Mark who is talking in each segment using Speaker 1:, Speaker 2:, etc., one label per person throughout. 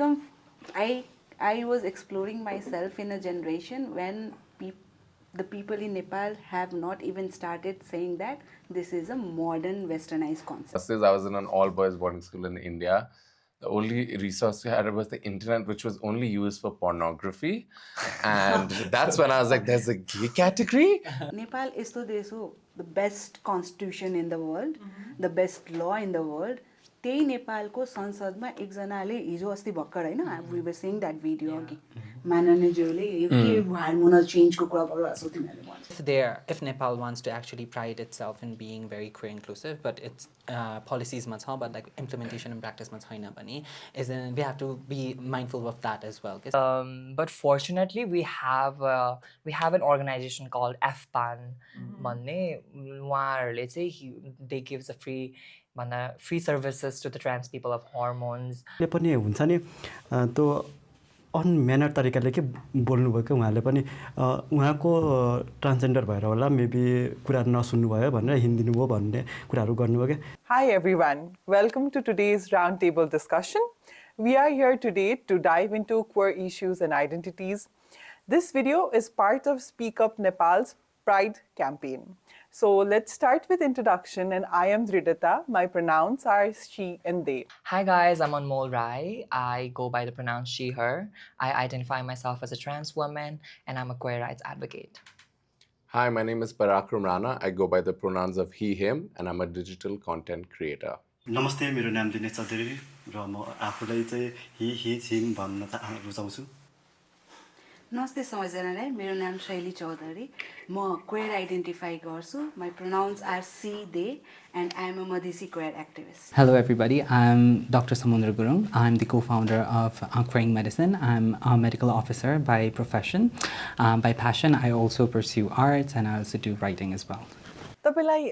Speaker 1: I was exploring myself in a generation when the people in Nepal have not even started saying that this is a modern westernized concept.
Speaker 2: Since I was in an all-boys boarding school in India, the only resource we had was the internet, which was only used for pornography. And that's when I was like, there's a gay category?
Speaker 1: Nepal is the best constitution in the world, the best law in the world. त्यही नेपालको संसदमा एकजनाले हिजो अस्ति भर्खर हैन we were seeing that video अघि माननीयज्यूले यो के हार्मोनल चेन्जको कुरा गरिरहेको छ तिनीहरूले भन्छ
Speaker 3: If Nepal wants to actually pride itself in being very queer inclusive, but its policies ma cha, but like implementation and practice ma chaina bhane, is then we have to be mindful of that as well.
Speaker 4: But fortunately, we have an organization called FPAN. भन्ने they gives a free services to the trans people of hormones.
Speaker 5: ले पनि हुन्छ नि त्यो अनम्यानर तरिकाले के बोल्नु भयो के उहाँले पनि उहाँको ट्रान्सजेन्डर भएर होला मेबी कुरा नसुन्नु भयो भनेर हिन्दिनु भयो भन्ने कुराहरु गर्नुभयो के
Speaker 6: Hi everyone, welcome to today's roundtable discussion. We are here today to dive into queer issues and identities. This video is part of Speak Up Nepal's Pride campaign. So let's start with introduction, and I am Dridata. My pronouns are she and they.
Speaker 4: Hi guys, I'm Anmol Rai. I go by the pronouns she, her. I identify myself as a trans woman and I'm a queer rights advocate.
Speaker 2: Hi, my name is Parakram Rana. I go by the pronouns of he, him, and I'm a digital content creator.
Speaker 5: नमस्ते मेरो नाम दिनेश चौधरी र म आफुलाई चाहिँ ही his him भन्न रुचाउँछु
Speaker 1: नमस्ते सबैजनालाई मेरो नाम शैली चौधरी म क्वेयर आइडेन्टिफाई गर्छु my pronouns are she they and I am a Madhesi queer activist.
Speaker 3: Hello everybody, I'm Dr. Samundra Gurung. I'm the co-founder of Queering Medicine. I'm a medical officer by profession. By passion, I also pursue arts and I also do writing as well.
Speaker 6: तपाईलाई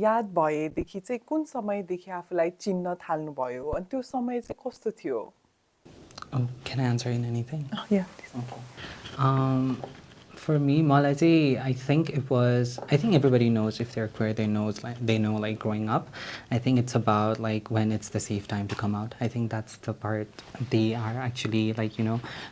Speaker 6: याद भएदेखि चाहिँ कुन समयदेखि आफूलाई चिन्न थाल्नु भयो अनि त्यो समय चाहिँ कस्तो थियो?
Speaker 3: Oh, can I answer in anything?
Speaker 6: Oh, yeah.
Speaker 3: For me, Malaji, I think everybody knows if they're queer, they know like growing up. I think it's about like when it's the safe time to come out. I think that's the part they are actually like,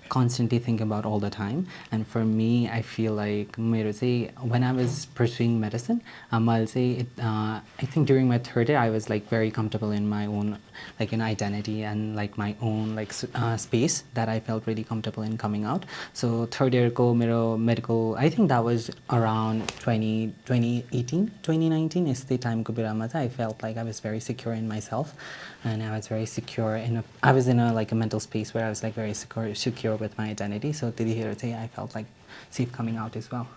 Speaker 3: constantly thinking about all the time. And for me, I feel like when I was pursuing medicine, I'll say I think during my third year, I was like very comfortable in my own like identity and like my own like space that I felt really comfortable in coming out. So third year ko mero medical, I think that was around 2018, 2019 is the time ko birama tha. I felt like I was very secure in myself and I was very secure I was in a like a mental space where I was like very secure with my identity. So I felt like safe coming out as well.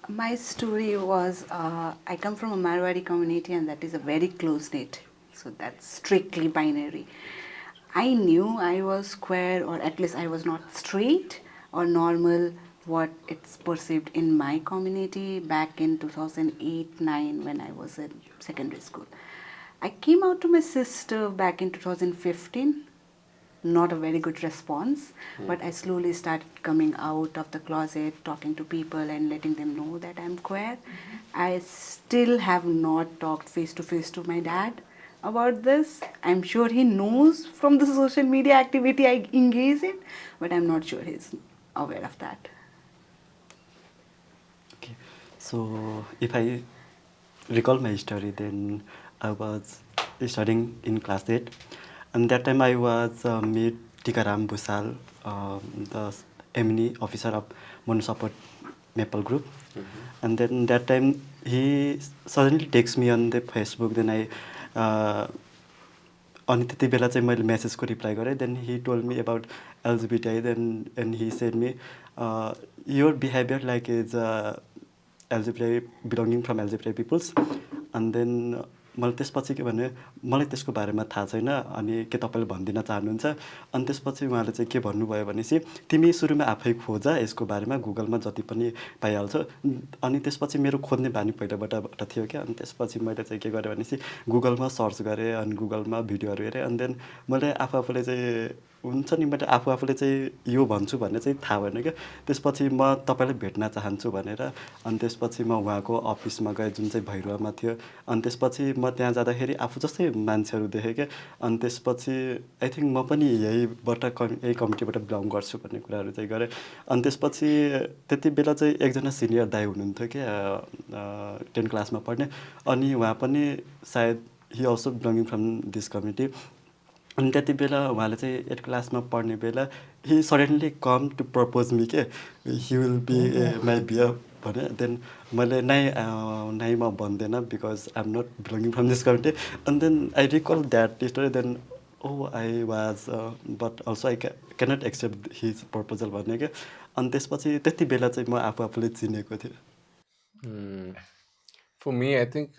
Speaker 1: My story was I come from a Marwari community and that is a very close knit, so that's strictly binary. I knew I was queer, or at least I was not straight or normal, what it's perceived in my community back in 2008-9 when I was in secondary school. I came out to my sister back in 2015. Not a very good response, but I slowly started coming out of the closet, talking to people and letting them know that I'm queer. I still have not talked face to face to my dad about this. I'm sure he knows from the social media activity I engage in, but I'm not sure he's aware of that.
Speaker 5: Okay, so if I recall my story, then I was studying in class 8. And that time I was meet Tikaram Busal, the MNE officer of Mono Support Nepal group. And then that time he suddenly texts me on the Facebook. Then I अनि त्यति बेला चाहिँ मैले मेसेजको reply गरेँ. Then he told me about LGBTI. Then and he said me, your behavior like is LGBTI belonging from LGBTI peoples. And then मैले त्यसपछि के भने मलाई त्यसको बारेमा थाहा छैन अनि के तपाईले भन्दिन चाहनुहुन्छ अनि त्यसपछि उहाँले चाहिँ के भन्नुभयो भनेसी तिमी सुरुमा आफै खोज यसको बारेमा गुगलमा जति पनि पाइहाल्छ अनि त्यसपछि मेरो खोज्ने बानी पहिलाबाट थियो के अनि त्यसपछि मैले चाहिँ के गरे भनेसी गुगलमा सर्च गरे अनि गुगलमा भिडियोहरु हेरे अनि देन मैले आफूले चाहिँ हुन्छ नि मैले आफूले चाहिँ यो भन्छु भन्ने चाहिँ थाहा भएन क्या त्यसपछि म तपाईँलाई भेट्न चाहन्छु भनेर अनि त्यसपछि म उहाँको अफिसमा गएँ जुन चाहिँ भैरवमा थियो अनि त्यसपछि म त्यहाँ जाँदाखेरि आफू जस्तै मान्छेहरू देखेँ क्या अनि त्यसपछि आई थिङ्क म पनि यही कमिटीबाट बिलङ गर्छु भन्ने कुराहरू चाहिँ गरेँ अनि त्यसपछि त्यति बेला चाहिँ एकजना सिनियर दाइ हुनुहुन्थ्यो क्या 10 क्लासमा पढ्ने अनि उहाँ पनि सायद he also belonging from this committee अनि त्यति बेला उहाँले चाहिँ 8 क्लासमा पढ्ने बेला he suddenly come to propose me के he will be my bear भने देन मैले नाइ म भन्दैन because I am not belonging from this committee and then I recall that story then I was but also I cannot accept his proposal भन्ने क्या अनि त्यसपछि त्यति बेला चाहिँ म आफूले चिनेको थिएँ
Speaker 2: For me, I think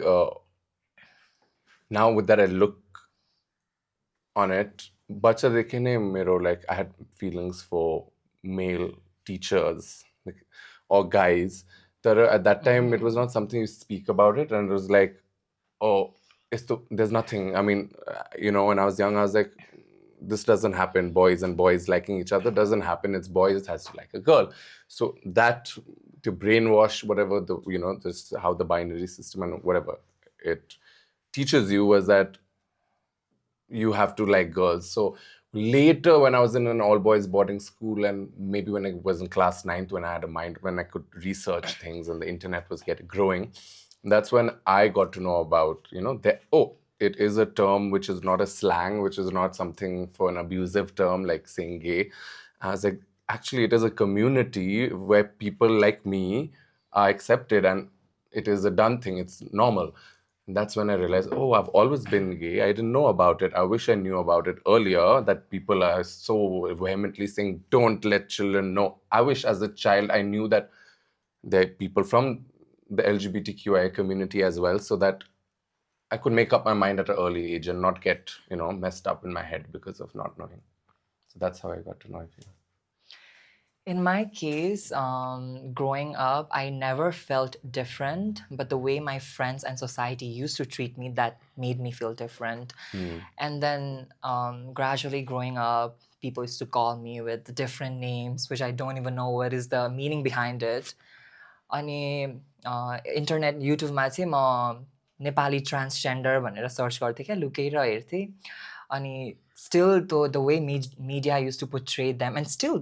Speaker 2: now with that I look on it, bacha dekhe ne mero, like I had feelings for male teachers like, or guys. At that time, it was not something you speak about it, and it was like, oh, there's nothing. I mean, when I was young, I was like, this doesn't happen. Boys and boys liking each other doesn't happen. It's boys, it has to like a girl. So that to brainwash whatever this how the binary system and whatever it teaches you was that you have to like girls. So later when I was in an all boys boarding school and maybe when I was in class 9th when I had a mind when I could research things and the internet was growing, that's when I got to know about it is a term which is not a slang, which is not something for an abusive term like saying gay. I was like, actually it is a community where people like me are accepted and it is a done thing, it's normal. And that's when I realized, I've always been gay. I didn't know about it. I wish I knew about it earlier, that people are so vehemently saying, don't let children know. I wish as a child I knew that there are people from the LGBTQIA community as well, so that I could make up my mind at an early age and not get, messed up in my head because of not knowing. So that's how I got to know it.
Speaker 4: In my case, growing up, I never felt different, but the way my friends and society used to treat me, that made me feel different. And then gradually growing up, people used to call me with different names, which I don't even know what is the meaning behind it. अनि internet युट्युबमा चाहिँ म Nepali transgender भनेर search गर्थेँ क्या लुकेर हेर्थेँ अनि still the way media used to portray them and still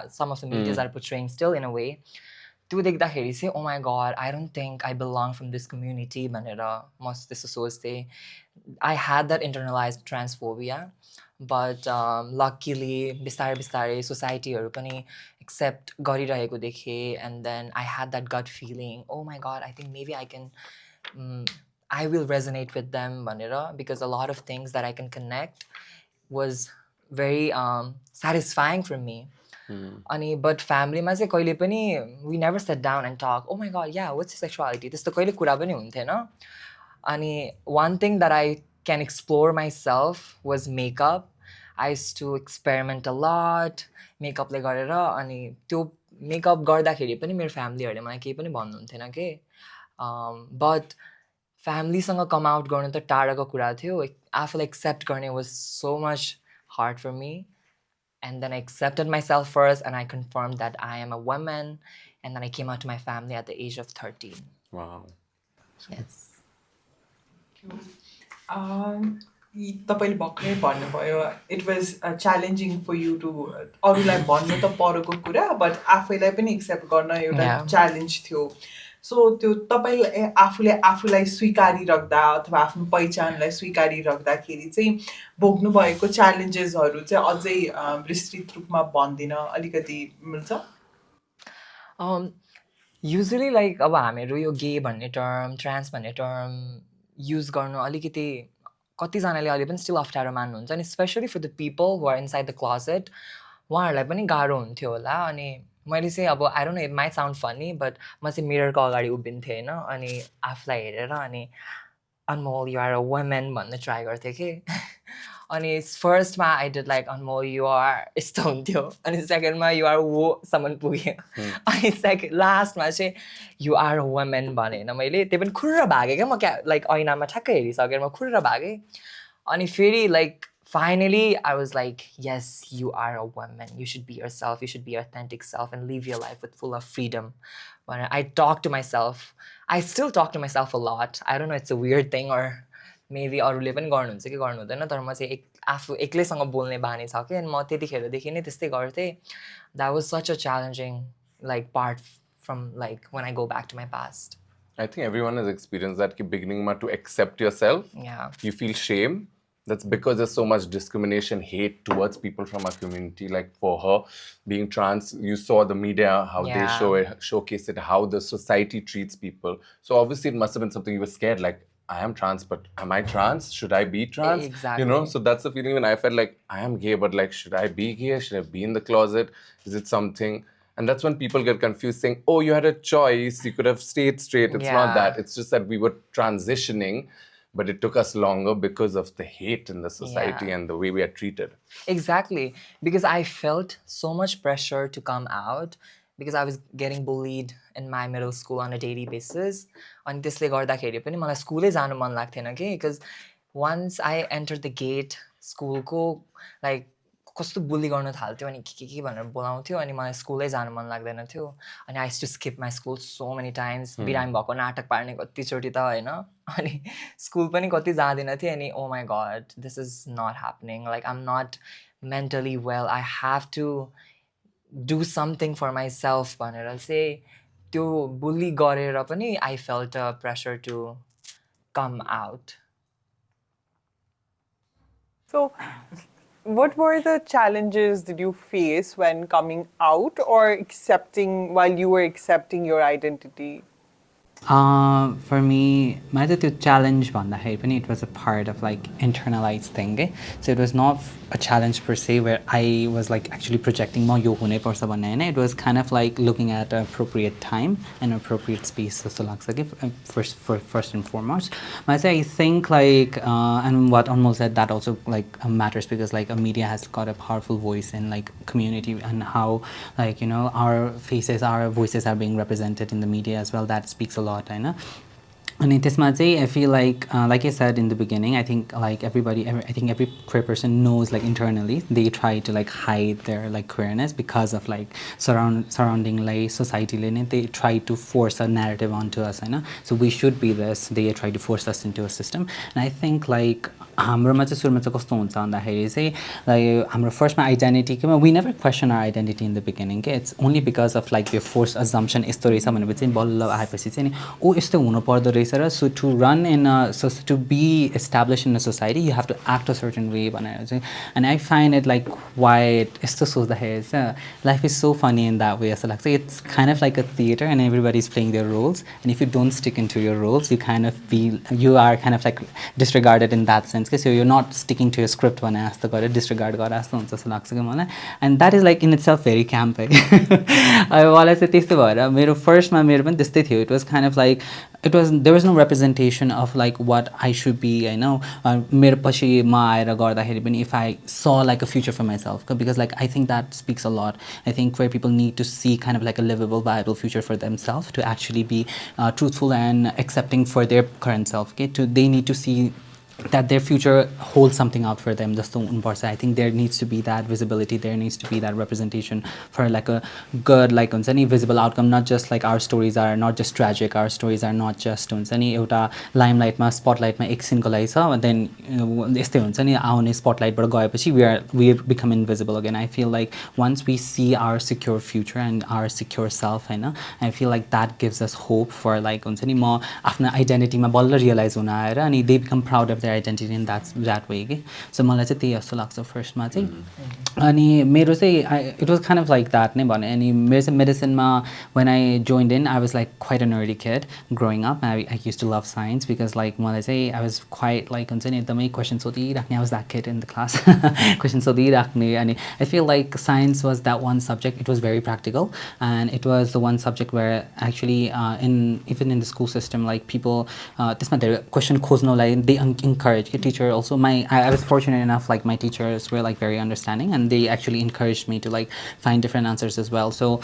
Speaker 4: some of the medias are portraying still in a way त्यो देख्दाखेरि चाहिँ oh my god, I don't think I belong from this community भनेर म त्यस्तो सोच्थेँ. I had that internalized transphobia, but luckily बिस्तारै societyहरू पनि accept गरिरहेको देखेँ and then I had that gut feeling, oh my god, I think maybe I will resonate with them भनेर, because a lot of things that I can connect was very satisfying for me. अनि but family मा चाहिँ कहिले पनि we never sat down and talk, oh my god, yeah, what's your sexuality, त्यस्तो कहिले कुरा पनि हुन्थेन. अनि one thing that I can explore myself was makeup. I used to experiment a lot, makeup ले गरेर अनि त्यो makeup गर्दाखेरि पनि मेरो फ्यामिलीहरूले मलाई केही पनि भन्नुहुन्थेन के. But फ्यामिलीसँग कम आउट गर्नु त टाढाको कुरा थियो, आफूलाई एक्सेप्ट गर्ने was so much hard for me. And then I accepted myself first and I confirmed that I am a woman, and then I came out to my family at the age of 13.
Speaker 2: Wow.
Speaker 4: Yes.
Speaker 6: तपाईले भर्खरै भन्नुभयो it was challenging for you to अरूलाई भन्नु त परको कुरा but आफैलाई पनि accept गर्न एउटा च्यालेन्ज थियो. सो त्यो तपाईले आफूलाई स्वीकारी राख्दा अथवा आफ्नो पहिचानलाई स्वीकारी राख्दाखेरि चाहिँ भोग्नु भएको च्यालेन्जेसहरु चाहिँ अझै विस्तृत रूपमा भन्दिन अलिकति मिल्छ?
Speaker 4: Usually like अब हामीहरु यो गे भन्ने टर्म, ट्रान्स भन्ने टर्म युज गर्नु अलिकति कतिजनाले अहिले पनि स्टिल अप्ठ्यारो मान्नुहुन्छ, अनि specially for the people who are inside the closet उहाँहरूलाई पनि गाह्रो हुन्थ्यो होला. अनि मैले चाहिँ अब I don't know, it might sound funny, but म चाहिँ मिररको अगाडि उभिन्थेँ होइन, अनि आफूलाई हेरेर अनि Anmol you are a women भन्ने ट्राई गर्थेँ कि. अनि फर्स्टमा I did like Anmol you are यस्तो हुन्थ्यो, अनि सेकेन्डमा यु आर सम्म पुग्यो, अनि लास्टमा चाहिँ यु आर अ वुमेन भने होइन मैले, त्यही पनि खुर्र भागेँ क्या म, लाइक ऐनामा ठ्याक्कै हेरिसकेर म खुर्र भागेँ. अनि फेरि like finally I was like, yes, you are a woman. You should be yourself. You should be your authentic self and live your life with full of freedom. But I talk to myself. I still talk to myself a lot. I don't know, it's a weird thing or maybe अरूले पनि गर्नुहुन्छ कि गर्नु हुँदैन तर म चाहिँ आफू एक्लैसँग बोल्ने बानी छ कि अनि म त्यतिखेरदेखि नै त्यस्तै गर्थेँ. That was such a challenging like part from like when I go back to my past.
Speaker 2: I think everyone has experienced that beginning to accept yourself.
Speaker 4: Yeah.
Speaker 2: You feel shame. That's because there's so much discrimination, hate towards people from our community. Like for her being trans, you saw the media, how they showcase it, how the society treats people. So obviously it must have been something you were scared, like, I am trans, but am I trans? Should I be trans?
Speaker 4: Exactly.
Speaker 2: You know, so that's the feeling when I felt like I am gay, but like, should I be gay? Should I be in the closet? Is it something? And that's when people get confused saying, oh, you had a choice. You could have stayed straight. It's not that. It's just that we were transitioning, but it took us longer because of the hate in the society and the way we are treated.
Speaker 4: Exactly. Because I felt so much pressure to come out because I was getting bullied in my middle school on a daily basis. And त्यसले गर्दाखेरि पनि मलाई स्कुलै जानु मन लाग्थेन के because once I entered the gate स्कुलको like कस्तो बुली गर्न थाल्थ्यो अनि के भनेर बोलाउँथ्यो अनि मलाई स्कुलै जानु मन लाग्दैन थियो अनि I used to skip my school so many times. बिरामी भएको नाटक पार्ने कतिचोटि त हैन अनि स्कुल पनि कति जाँदैन थिएँ अनि oh my god, this is not happening. Like I'm not mentally well. I have to do something for myself भनेर चाहिँ त्यो बुली गरेर पनि I felt a pressure to come out.
Speaker 6: So what were the challenges that you face when coming out or accepting while you were accepting your identity?
Speaker 3: For me, my challenge it was a part of like internalized thing. So it was not a challenge per se where I was like actually projecting more yo hune parcha bhanne haina. It was kind of like looking at an appropriate time and appropriate space. So first and foremost, I think like and what Anmol said, that also like matters because like a media has got a powerful voice in like community and how like you know our faces, our voices are being represented in the media as well. That speaks a lot. And I feel like I said in the beginning, I think like I think every queer person knows like internally they try to like hide their like queerness because of like surrounding like society, they try to force a narrative onto us, so we should be this. They try to force us into a system, and I think like हाम्रोमा चाहिँ सुरुमा चाहिँ कस्तो हुन्छ भन्दाखेरि चाहिँ like हाम्रो फर्स्टमा identity we never question our identity in the beginning के it's only because of like your forced assumption यस्तो रहेछ भनेपछि चाहिँ बल्ल आएपछि चाहिँ नि ओ यस्तो हुनु पर्दो रहेछ र so to run in a so to be established in a society you have to act a certain way भनेर चाहिँ and I find it like quite यस्तो सोच्दाखेरि चाहिँ life is so funny in that way जस्तो लाग्छ. It's kind of like a theater and everybody's playing their roles, and if you don't stick into your roles you kind of feel you are kind of like disregarded in that sense. So you're not sticking to your script भने जस्तो गरेर disregard गरे जस्तो हुन्छ जस्तो लाग्छ कि मलाई, and that is like in itself very camp है. मलाई चाहिँ त्यस्तो भएर मेरो फर्स्टमा मेरो पनि त्यस्तै थियो. It was kind of like there was no representation of like what I should be, I know मेरो पछि म आएर गर्दाखेरि पनि if I saw like a future for myself, because like I think that speaks a lot. I think queer people need to see kind of like a livable, viable future for themselves to actually be truthful and accepting for their current self. Okay, they need to see that their future holds something out for them. I think there needs to be that visibility, there needs to be that representation for like a good like visible outcome. Not just like our stories are not just tragic, our stories are not just एउटा limelight ma spotlight ma एकछिन को लागि छ, and then यस्तै हुन्छ नि आउने spotlight बाट गएपछि we become invisible again. I feel like once we see our secure future and our secure self, I feel like that gives us hope for like हुन्छ नि म आफ्नो identity मा बल्ल realize हुन आएर अनि they become proud of their identity in that way के. So मलाई चाहिँ त्यही जस्तो लाग्छ फर्स्टमा चाहिँ. अनि मेरो चाहिँ it was kind of like that नै भने. अनि मेरो चाहिँ मेडिसिनमा when I joined in I was like quite a nerdy kid growing up. I used to love science because like मलाई चाहिँ I was quite like हुन्छ नि एकदमै question सोधिराख्ने. I was that kid in the class. question सोधिराख्ने. अनि I feel like science was that one subject. It was very practical and it was the one subject where actually even in the school system like people त्यसमा धेरै question खोज्नलाई they encourage the teacher also. I was fortunate enough like my teachers were like very understanding and they actually encouraged me to like find different answers as well. So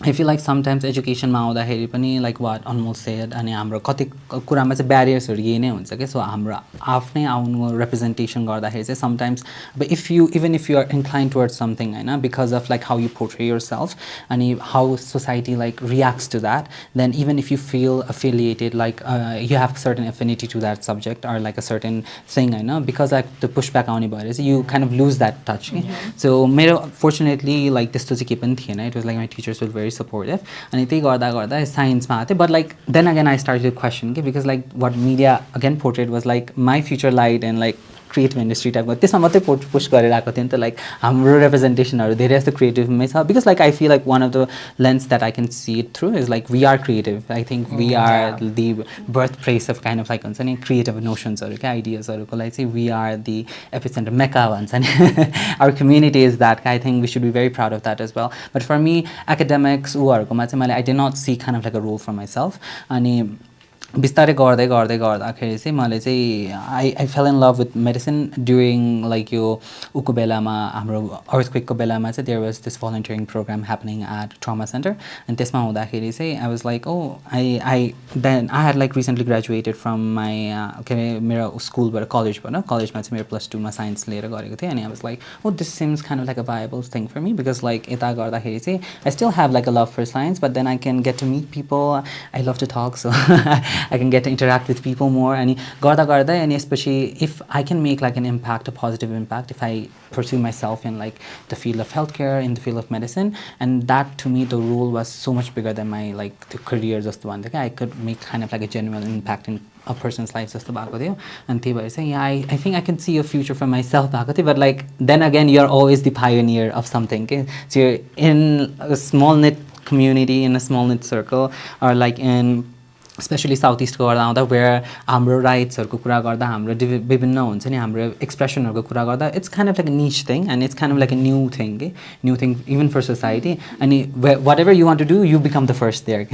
Speaker 3: I feel like sometimes education मा आउँदाखेरि पनि like what Anmol said अनि हाम्रो कति कुरामा चाहिँ barriersहरू यही नै हुन्छ के, so हाम्रो आफ्नै आउनु representation गर्दाखेरि चाहिँ sometimes, but even if you are inclined towards something Hahn, because of like how you portray yourself अनि how society like reacts to that, then even if you feel affiliated like you have certain affinity to that subject or like a certain thing Hahn, because like the pushback आउने भएर चाहिँ you kind of lose that touch के. So मेरो fortunately like त्यस्तो चाहिँ के पनि थिएन, it was like my teachers were very supportive अनि त्यही गर्दा गर्दा साइन्समा आथे, but like then again I started to question के, because like what media again portrayed was like my future light and like creative industry type को त्यसमा मात्रै push गरेर आएको थियो नि त, like हाम्रो representationहरू धेरै जस्तो creativeमै छ, because like I feel like one of the lens that I can see it through is like we are creative. I think we are the birthplace of kind of like हुन्छ नि creative notionsहरू क्या, ideasहरूको लागि चाहिँ we are the epicenter, mecca भन्छ नि. Our community is that. I think we should be very proud of that as well. But for me, academics उहरूकोमा चाहिँ मैले I did not see kind of like a role for myself. अनि बिस्तारै गर्दै गर्दै गर्दाखेरि चाहिँ मैले चाहिँ I fell in love with medicine during like यो उको बेलामा हाम्रो earthquakeको बेलामा चाहिँ there was this volunteering program happening at trauma center, and त्यसमा हुँदाखेरि चाहिँ I was like oh then I had like recently graduated from my के अरे मेरो स्कुलबाट कलेजमा चाहिँ मेरो +2 मा साइन्स लिएर गरेको थिएँ, अनि I was like oh this seems kind of like a viable thing for me, because like यता गर्दाखेरि चाहिँ I still have like a love for science, but then I can get to meet people. I love to talk, so I can get to interact with people more, and garda garda, and especially if I can make like an impact, a positive impact, if I pursue myself in like the field of healthcare, in the field of medicine, and that to me the role was so much bigger than my like the career just one. I could make kind of like a genuine impact in a person's life just about it, and they were saying yeah I think I can see a future for myself, but like then again you're always the pioneer of something, okay? So you're in a small knit community, in a small knit circle, or like in especially southeast को गर्दा आउँदा where हाम्रो राइट्सहरूको कुरा गर्दा हाम्रो विभिन्न हुन्छ नि हाम्रो एक्सप्रेसनहरूको कुरा गर्दा it's kind of like a niche thing, and it's kind of like a new thing even for society, and whatever you want to do you become the first there.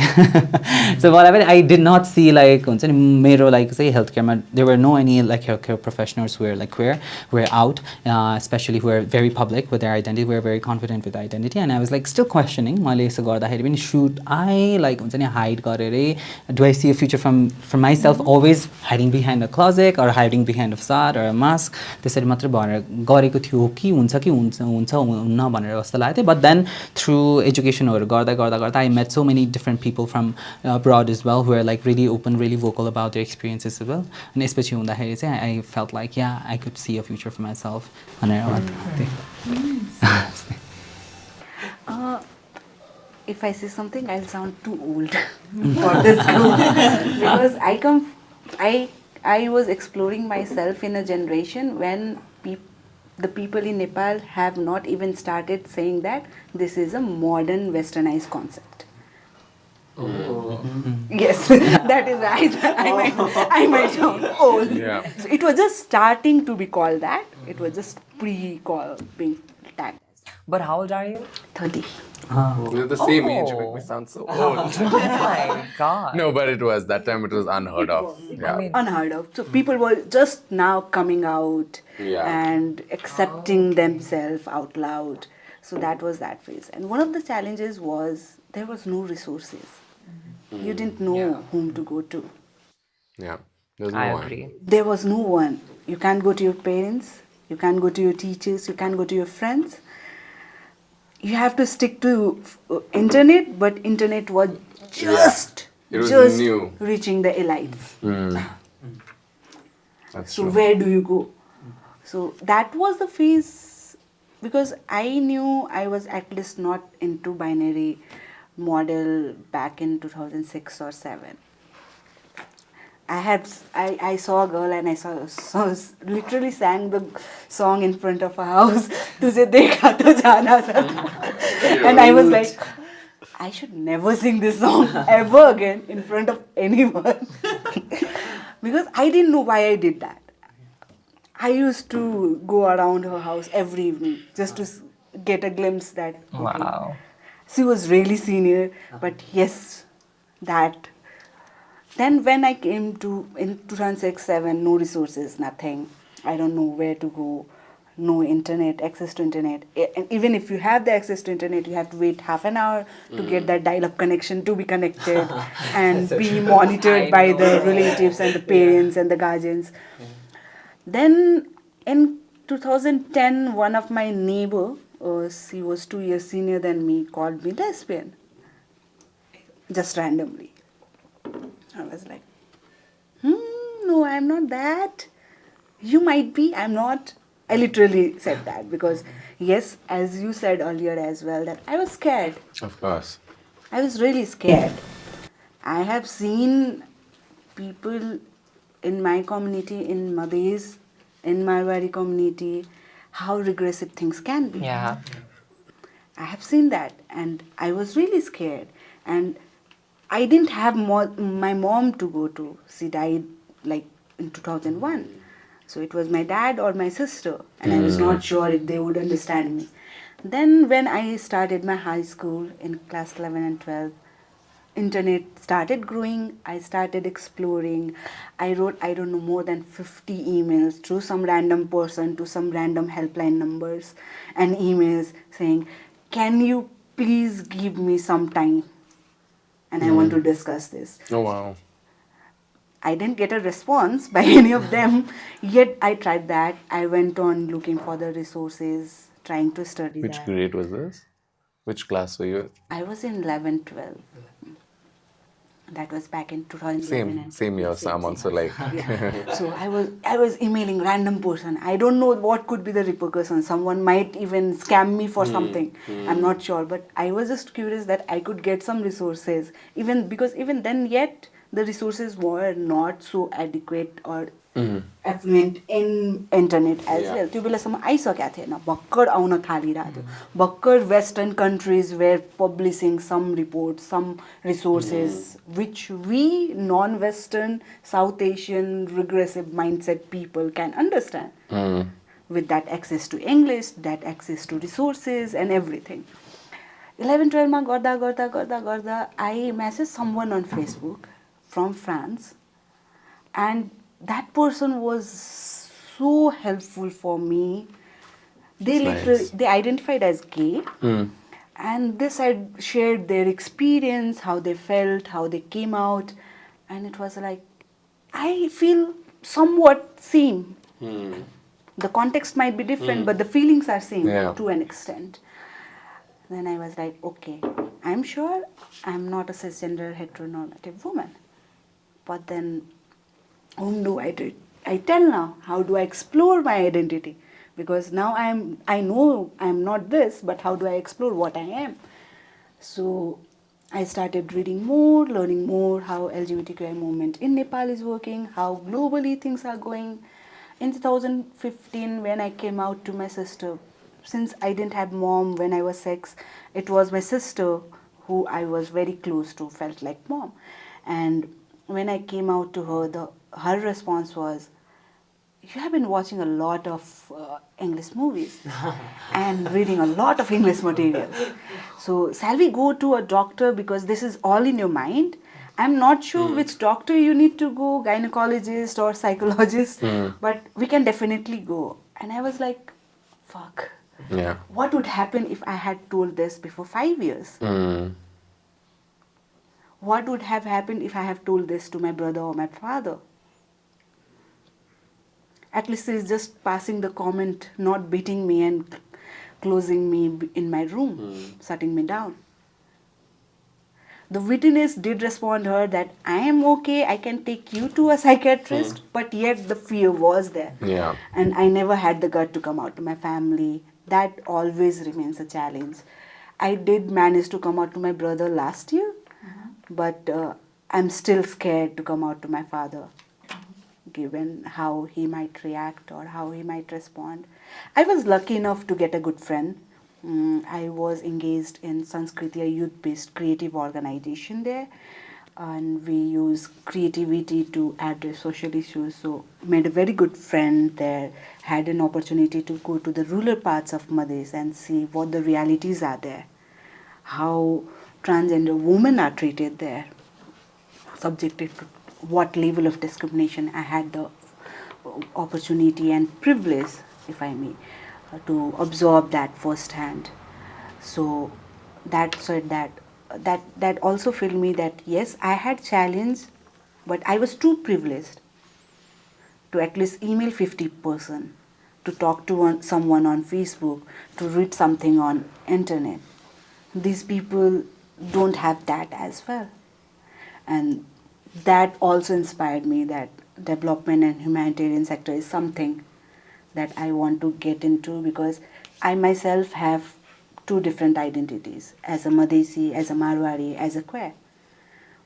Speaker 3: So whatever I did not see like हुन्छ नि मेरो like say healthcare there were no any like healthcare professionals who were like queer, who were out, especially who were very public with their identity, who were very confident with their identity, and I was like still questioning मैले यसो गर्दाखेरि पनि should I like हुन्छ नि hide गरेरै, do I see a future for myself always hiding behind a closet or hiding behind a facade or a mask, त्यसरी मात्र भनेर गरेको थियो कि हुन्छ हुन्न भनेर जस्तो लाग्थ्यो. But then through educationहरू गर्दा गर्दा गर्दा I met so many different people from abroad as well who are like really open, really vocal about their experiences as well, and especially हुँदाखेरि चाहिँ I felt like yeah I could see a future for myself भनेर
Speaker 1: if I say something, I'll sound too old for this group because I was exploring myself in a generation when the people in Nepal have not even started saying that this is a modern westernized concept. Oh. Yes, that is right. I might sound old. Yeah. So it was just starting to be called that. It was just being tagged.
Speaker 4: But how old are you?
Speaker 1: 30.
Speaker 2: We're the same age, you make me sound so old.
Speaker 4: Oh my god.
Speaker 2: No, but it was, that time it was unheard of. Yeah.
Speaker 4: I mean,
Speaker 1: Unheard of. So people were just now coming out and accepting themselves out loud. So that was that phase. And one of the challenges was there was no resources. You didn't know whom to go to.
Speaker 2: Yeah, there's no
Speaker 4: I
Speaker 2: one.
Speaker 4: agree.
Speaker 1: There was no one. You can't go to your parents. You can't go to your teachers. You can't go to your friends. You have to stick to internet, but internet was just
Speaker 2: new.
Speaker 1: Reaching the elites.
Speaker 2: That's
Speaker 1: So
Speaker 2: true.
Speaker 1: where do you go? So that was the phase, because I knew I was at least not into binary model back in 2006 or 7. I saw a girl and I saw literally sang the song in front of a house. Tujhe dekha to jana tha. And I was like, I should never sing this song ever again in front of anyone. Because I didn't know why I did that. I used to go around her house every evening just to get a glimpse that
Speaker 4: Wow.
Speaker 1: she was really senior, but yes, that. Then when I came to in 2006-7, no resources, nothing. I don't know where to go. no internet, access to internet. And even if you have the access to internet, you have to wait half an hour to get that dial-up connection to be connected and be monitored by the relatives and the parents and the guardians. Then in 2010, one of my neighbor, she was 2 years senior than me, called me lesbian. Just randomly. I was like, no, I'm not that. You might be, I'm not. I literally said that because, yes, as you said earlier as well, that I was scared.
Speaker 2: Of course.
Speaker 1: I was really scared. I have seen people in my community, in Madhis, in Marwari community, how regressive things can be.
Speaker 4: Yeah.
Speaker 1: I have seen that and I was really scared. And I didn't have my mom to go to. She died like in 2001. So it was my dad or my sister, and I was not sure if they would understand me. Then when I started my high school in class 11 and 12, internet started growing. I started exploring. I wrote, I don't know, more than 50 emails through some random person to some random helpline numbers and emails saying, can you please give me some time? And I want to discuss this.
Speaker 2: Oh, wow.
Speaker 1: I didn't get a response by any of them, yet I tried that. I went on looking for the resources, trying to study
Speaker 2: Which
Speaker 1: that.
Speaker 2: grade was this? Which class were you?
Speaker 1: I was in 11, 12. That was back in 2011.
Speaker 2: Same year. So I'm also like,
Speaker 1: Yeah. So I was emailing random person. I don't know what could be the repercussions. Someone might even scam me for something. I'm not sure, but I was just curious that I could get some resources. Because even then yet the resources were not so adequate or affluent in internet as
Speaker 2: Yeah.
Speaker 1: well. त्यो बेलासम्म आइसकेको थिएन भर्खर आउन थालिरहेको थियो भर्खर western countries were publishing some reports, some resources which we non-western South Asian regressive mindset people can understand with that access to English, that access to resources and everything. 11, 12 मा गर्दा I messaged someone on Facebook from France, and that person was so helpful for me. They
Speaker 2: That's
Speaker 1: literally
Speaker 2: nice.
Speaker 1: they identified as gay, and they said shared their experience, how they felt, how they came out, and it was like I feel somewhat same. The context might be different, but the feelings are same
Speaker 2: Yeah.
Speaker 1: to an extent. Then I was like, okay, I'm sure I'm not a cisgender heteronormative woman, but then whom do I tell now? How do I explore my identity? Because now I know I'm not this, but how do I explore what I am? So I started reading more, learning more how LGBTQIA movement in Nepal is working, how globally things are going. In 2015, when I came out to my sister, since I didn't have mom when I was 6, it was my sister who I was very close to, felt like mom. And when I came out to her, her response was, you have been watching a lot of English movies and reading a lot of English materials. So shall we go to a doctor because this is all in your mind? I'm not sure which doctor you need to go, gynecologist or psychologist, but we can definitely go. And I was like, fuck.
Speaker 2: Yeah.
Speaker 1: What would happen if I had told this before 5 years? What would have happened if I have told this to my brother or my father? At least he's just passing the comment, not beating me and closing me in my room, shutting me down. The witness did respond her that I am okay, I can take you to a psychiatrist, but yet the fear was there.
Speaker 2: Yeah.
Speaker 1: And I never had the gut to come out to my family. That always remains a challenge. I did manage to come out to my brother last year, but I'm still scared to come out to my father, given how he might react or how he might respond. I was lucky enough to get a good friend. I was engaged in Sanskriti, a youth-based creative organization there, and we use creativity to address social issues. So made a very good friend there, had an opportunity to go to the rural parts of Madhya and see what the realities are there, how transgender women are treated there, subjected to what level of discrimination. I had the opportunity and privilege, if I may, to absorb that firsthand. So that also filled me that yes, I had challenge, but I was too privileged to at least email 50%, to talk to someone on Facebook, to read something on internet. These people don't have that as well. And that also inspired me that development and humanitarian sector is something that I want to get into, because I myself have two different identities, as a Madesi, as a Marwari, as a queer.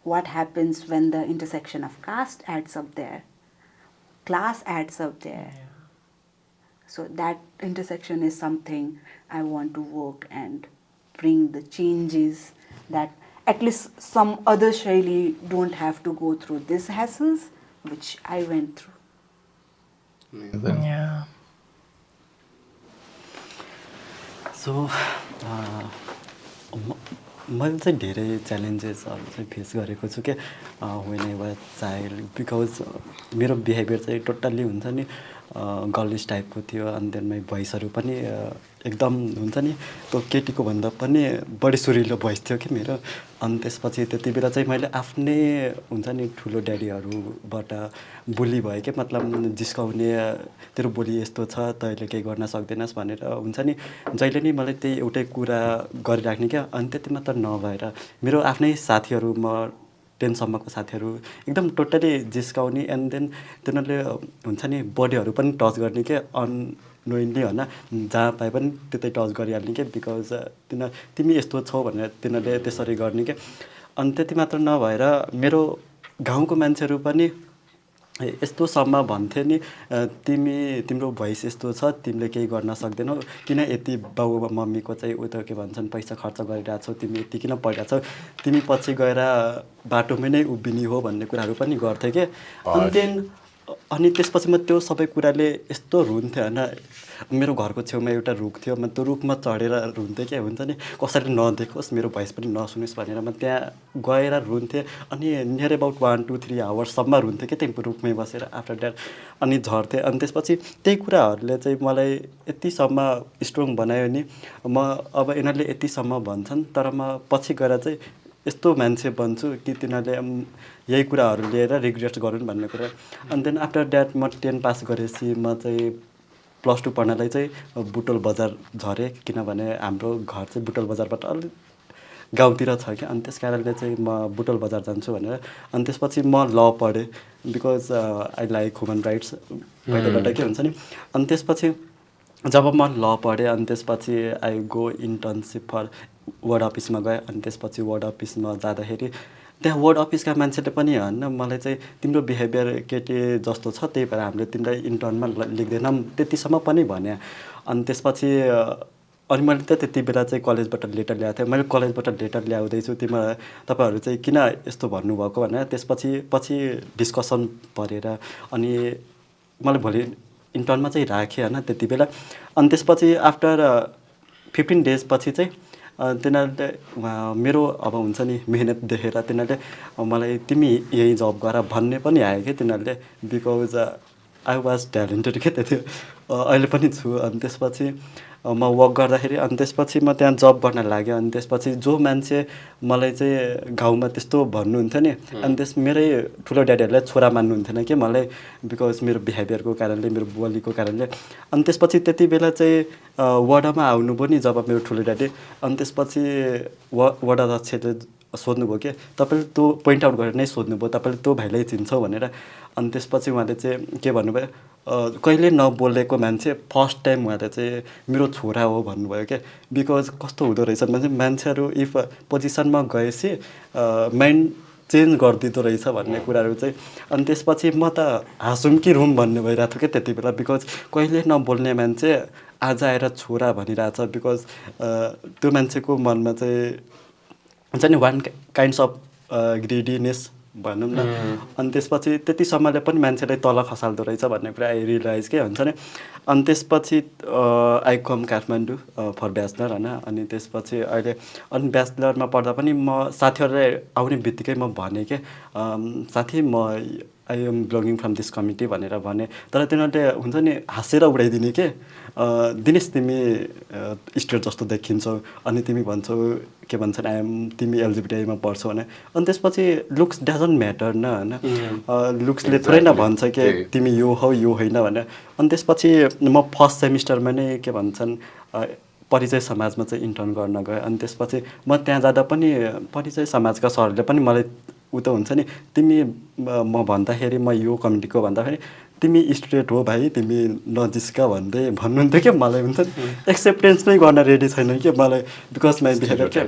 Speaker 1: What happens when the intersection of caste adds up there, class adds up there? So that intersection is something I want to work and bring the changes, that at least some other Shaili don't have to go through these hassles which I went through.
Speaker 4: Yeah.
Speaker 5: सो मैले चाहिँ धेरै च्यालेन्जेसहरू चाहिँ face गरेको छु क्या when I was child, because मेरो behaviour चाहिँ totally हुन्छ नि गर्लिस टाइपको थियो। अनि देन माई भोइसहरू पनि एकदम हुन्छ नि त्यो केटीको भन्दा पनि बढी सुरिलो भोइस थियो कि मेरो। अनि त्यसपछि त्यति बेला चाहिँ मैले आफ्नै हुन्छ नि ठुलो ड्याडीहरूबाट बुली भएँ क्या, मतलब जिस्काउने, तेरो बोली यस्तो छ तैँले केही गर्न सक्दैनस् भनेर हुन्छ नि जहिले नै मलाई त्यही एउटै कुरा गरिराख्ने क्या। अनि त्यति मात्र नभएर मेरो आफ्नै साथीहरू, म 10सम्मको साथीहरू एकदम टोटली जिस्काउने, एन्ड देन तिनीहरूले हुन्छ नि बडीहरू पनि टच गर्ने क्या अननोइङली होइन, जहाँ पाए पनि त्यतै टच गरिहाल्ने क्या, बिकज तिमी यस्तो छौ भनेर तिनीहरूले त्यसरी गर्ने क्या। अनि त्यति मात्र नभएर मेरो गाउँको मान्छेहरू पनि यस्तोसम्म भन्थे नि तिम्रो भोइस यस्तो छ, तिमीले केही गर्न सक्दैनौ, किन यति बाउ मम्मीको चाहिँ उयो के भन्छन् पैसा खर्च गरिरहेछौ, तिमी यति किन पढिरहेछौ, तिमी पछि गएर बाटोमै नै उभिने हो भन्ने कुराहरू पनि गर्थे के। अनि त्यसपछि म त्यो सबै कुराले यस्तो रुन्थेँ होइन। मेरो घरको छेउमा एउटा रुख थियो, म त्यो रुखमा चढेर रुन्थेँ क्या, हुन्छ नि कसैले नदेखोस्, मेरो भोइस पनि नसुनिस् भनेर म त्यहाँ गएर रुन्थेँ। अनि नियर अबाउट 1, 2, 3 आवर्ससम्म रुन्थेँ क्या त्यही रुखमै बसेर आफ्टर द्याट, अनि झर्थेँ। अनि त्यसपछि त्यही कुराहरूले चाहिँ मलाई यतिसम्म स्ट्रङ बनायो नि, म अब यिनीहरूले यतिसम्म भन्छन् तर म पछि गएर चाहिँ यस्तो मान्छे बन्छु कि तिनीहरूले यही कुराहरू लिएर रिग्रेट गरून् भन्ने कुरा। अनि देन आफ्टर द्याट म 10 पास गरेपछि म चाहिँ +2 पढ्नलाई चाहिँ बुटोल बजार झरेँ, किनभने हाम्रो घर चाहिँ बुटोल बजारबाट अलिक गाउँतिर छ क्या। अनि त्यस कारणले चाहिँ म बुटोल बजार जान्छु भनेर, अनि त्यसपछि म ल पढेँ, because I like human rights पहिलाबाट के हुन्छ नि। अनि त्यसपछि जब म ल पढेँ, अनि त्यसपछि आई गो इन्टर्नसिप फर वार्ड अफिसमा गएँ। अनि त्यसपछि वार्ड अफिसमा जाँदाखेरि त्यहाँ वार्ड अफिसका मान्छेले पनि होइन मलाई चाहिँ तिम्रो बिहेभियर केटी जस्तो छ, त्यही भएर हामीले तिमीलाई इन्टर्नमा लिँदैनौँ त्यतिसम्म पनि भने। अनि त्यसपछि अनि मैले त त्यति बेला चाहिँ कलेजबाट लेटर ल्याएको थिएँ, मैले कलेजबाट लेटर ल्याउँदैछु तपाईँहरू चाहिँ किन यस्तो भन्नुभएको भनेर। त्यसपछि डिस्कसन परेर अनि मलाई भोलि इन्टर्नमा चाहिँ राखेँ होइन त्यति बेला। अनि त्यसपछि आफ्टर 15 डेज पछि चाहिँ तिनीहरूले मेरो अब हुन्छ नि मेहनत देखेर तिनीहरूले मलाई तिमी यही जब गर भन्ने पनि आयो क्या तिनीहरूले, बिकज आई वाज ट्यालेन्टेड क्या त्यति, अहिले पनि छु। अनि त्यसपछि म वर्क गर्दाखेरि अनि त्यसपछि म त्यहाँ जब गर्न लागेँ। अनि त्यसपछि जो मान्छे मलाई चाहिँ गाउँमा त्यस्तो भन्नुहुन्थ्यो नि, अनि मेरै ठुलो ड्याडीहरूलाई छोरा मान्नुहुन्थेन कि मलाई, बिकज मेरो बिहेभियरको कारणले, मेरो बोलीको कारणले। अनि त्यसपछि त्यति बेला चाहिँ वडामा आउनुभयो नि जब मेरो ठुलो ड्याडी, अनि त्यसपछि वडा अध्यक्षले सोध्नुभयो कि तपाईँले त्यो पोइन्ट आउट गरेर नै सोध्नुभयो, तपाईँले त्यो भाइलाई चिन्छौ भनेर। अनि त्यसपछि उहाँले चाहिँ के भन्नुभयो, कहिले नबोलेको मान्छे फर्स्ट टाइम उहाँले चाहिँ मेरो छोरा हो भन्नुभयो क्या। बिकज कस्तो हुँदो रहेछ भने मान्छेहरू इफ पोजिसनमा गएपछि माइन्ड चेन्ज गरिदिँदो रहेछ भन्ने कुराहरू चाहिँ। अनि त्यसपछि म त हाँसौँ कि रुम भन्ने भइरहेको थियो क्या त्यति बेला, बिकज कहिले नबोल्ने मान्छे आज आएर छोरा भनिरहेछ, बिकज त्यो मान्छेको मनमा चाहिँ हुन्छ नि वान काइन्ड्स अफ ग्रिडीनेस भनौँ न। अनि त्यसपछि त्यतिसम्मले पनि मान्छेलाई तल खसाल्दो रहेछ भन्ने कुरा आई रियलाइज के हुन्छ नि। अनि त्यसपछि आई कम काठमाडौँ फर ब्याचलर होइन। अनि त्यसपछि अहिले अनि ब्याचलरमा पढ्दा पनि म साथीहरूलाई आउने बित्तिकै म भनेँ कि साथी म I am belonging from this community भनेर भने तर तिनीहरूले हुन्छ नि हाँसेर उडाइदिने के दिनेश तिमी स्ट्रेट जस्तो देखिन्छौ अनि तिमी भन्छौ के भन्छन् तिमी एलजिबिटीआईमा पढ्छौ भने अनि त्यसपछि लुक्स डजन्ट म्याटर न होइन लुक्सले थोरै न भन्छ कि तिमी यो हौ यो होइन भनेर अनि त्यसपछि म फर्स्ट सेमिस्टरमा नै के भन्छन् परिचय समाजमा चाहिँ इन्टर्न गर्न गएँ अनि त्यसपछि म त्यहाँ जाँदा पनि परिचय समाजका सरहरूले पनि मलाई त हुन्छ नि तिमी म भन्दाखेरि म यो कम्युनिटीको भन्दाखेरि तिमी स्ट्रेट हो भाइ तिमी नजिस्का भन्दै भन्नुहुन्थ्यो क्या मलाई हुन्छ नि एक्सेप्टेन्स नै गर्न रेडी छैन कि मलाई बिकज माई बिहेभियर क्या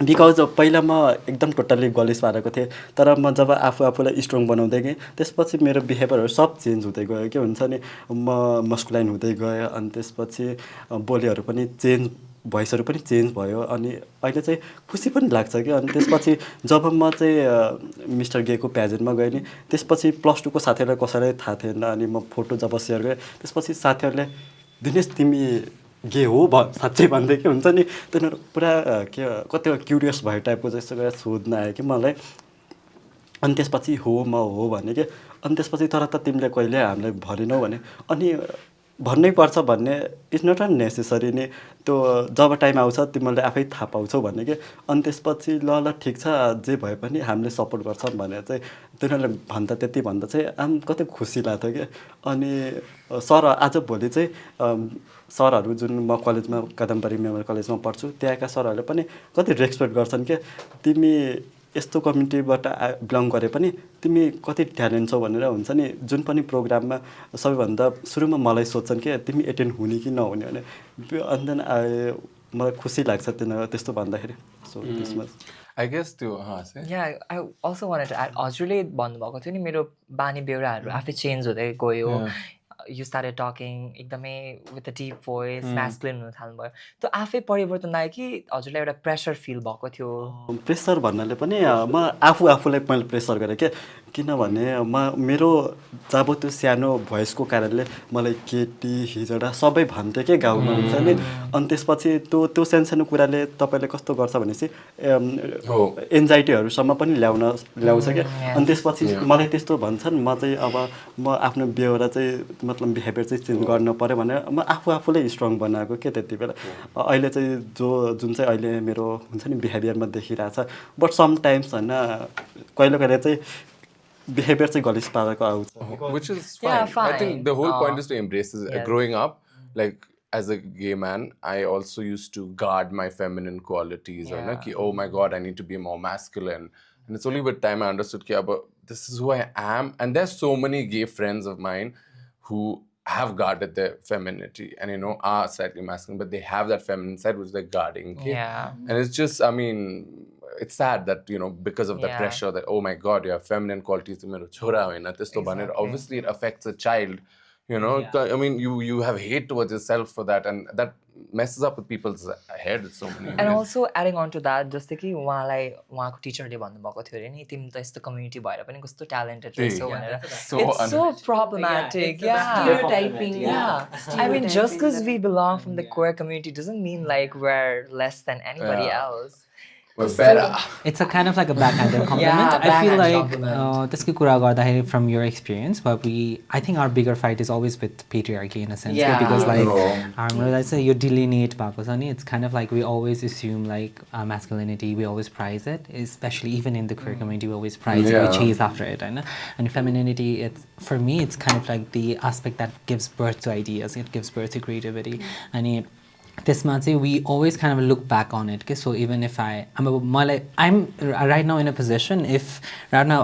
Speaker 5: बिकज पहिला म एकदम टोटल्ली गलिस पारेको थिएँ तर म जब आफूलाई स्ट्रङ बनाउँदै गएँ त्यसपछि मेरो बिहेभियरहरू सब चेन्ज हुँदै गयो के हुन्छ नि म मस्कुलाइन हुँदै गएँ अनि त्यसपछि बोलीहरू पनि चेन्ज भोइसहरू पनि चेन्ज भयो अनि अहिले चाहिँ खुसी पनि लाग्छ कि अनि त्यसपछि जब म चाहिँ मिस्टर गेको प्याजेन्टमा गएँ नि त्यसपछि +2 को साथीहरूलाई कसैलाई थाहा थिएन अनि म फोटो जब सेयर गरेँ त्यसपछि साथीहरूले दिनेश तिमी गे हो साँच्चै भन्दै के हुन्छ नि तिनीहरू पुरा के कति क्युरियस भयो टाइपको जस्तो गरेर सोध्न आयो कि मलाई अनि त्यसपछि हो म हो भने कि अनि त्यसपछि तर त तिमीले कहिले हामीलाई भनेनौ भने अनि भन्नै पर्छ भन्ने इट्स नट नेसेसरी नि त्यो जब टाइम आउँछ तिमीले आफै थाहा पाउँछौ भन्ने कि अनि त्यसपछि ल ठिक छ जे भए पनि हामीले सपोर्ट गर्छौँ भनेर चाहिँ तिनीहरूले भन्दा त्यति भन्दा चाहिँ कति खुसी लाग्थ्यो कि अनि सर आज भोलि चाहिँ सरहरू जुन म कलेजमा कादम्बरी मेमोरियल कलेजमा पढ्छु त्यहाँका सरहरूले पनि कति रेस्पेक्ट गर्छन् कि तिमी यस्तो कम्युनिटीबाट बिलङ गरे पनि तिमी कति ट्यालेन्ट छौ भनेर हुन्छ नि जुन पनि प्रोग्राममा सबैभन्दा सुरुमा मलाई सोध्छन् कि तिमी एटेन्ड हुने कि नहुने भने अनि देन मलाई खुसी लाग्छ तिनीहरू त्यस्तो भन्दाखेरि सो त्यसमा
Speaker 2: आई गेस त्यो
Speaker 4: I also wanted to add हजुरले भन्नुभएको थियो नि मेरो बानी बेहोराहरू आफै चेन्ज हुँदै गयो यु स्टार्टेड टकिङ एकदमै with a deep voice masculine हुन थाल्नुभयो त्यो आफै परिवर्तन आयो कि हजुरलाई एउटा प्रेसर फिल भएको थियो
Speaker 5: प्रेसर भन्नाले पनि म आफूलाई मैले प्रेसर गरेँ क्या किनभने मेरो जब त्यो सानो भोइसको कारणले मलाई केटी हिजडा सबै भन्थ्यो क्या गाउँमा हुन्छ नि अनि त्यसपछि त्यो सानो कुराले तपाईँले कस्तो गर्छ भनेपछि एन्जाइटीहरूसम्म पनि ल्याउँछ क्या अनि त्यसपछि मलाई त्यस्तो भन्छन् म चाहिँ अब म आफ्नो बेहोरा चाहिँ मतलब बिहेभियर चाहिँ चेन्ज गर्नु पऱ्यो भनेर म आफूलाई स्ट्रङ बनाएको के त्यति बेला अहिले चाहिँ जुन चाहिँ अहिले मेरो हुन्छ नि बिहेभियरमा देखिरहेछ बट समटाइम्स होइन कहिले कहिले चाहिँ behavior चाहिँ गलिस पारेको आउँछ
Speaker 2: which is fine. I think the whole point is to embrace this. Growing up, like as a gay man, I also used to guard my feminine qualities. Ki, oh my God, I need to be more masculine. And it's only with time I understood ki, this is who I am. And there's so many gay friends of mine who have guarded their femininity and are slightly masculine, but they have that feminine side which they're guarding. And it's just, I mean, it's sad that because of the pressure that oh my God you have feminine qualities obviously it affects a child I mean you have hate towards yourself for that and that messes up with people's head so many
Speaker 4: and also adding on to that जस्तै कि उहाँको टिचरले भन्नुभएको थियो अरे नि तिमी त यस्तो कम्युनिटी भएर पनि कस्तो ट्यालेन्टेड रहेछौ भनेर it's so problematic
Speaker 1: stereotyping
Speaker 4: I mean just because we belong from the queer community doesn't mean like we're less than anybody else
Speaker 2: we're better.
Speaker 3: It's a kind of like a backhanded compliment. I feel like त्यसको कुरा गर्दाखेरि from your experience, but I think our bigger fight is always with patriarchy in a sense. Because like हाम्रो चाहिँ यो delineate भएको छ नि it's kind of like we always assume like masculinity, we always prize it, especially even in the queer community we always prize it, we chase after it, right? And femininity, for me it's kind of like the aspect that gives birth to ideas, it gives birth to creativity, and त्यसमा चाहिँ we always kind of look back on it. Okay? So even if I'm right now in a position if right now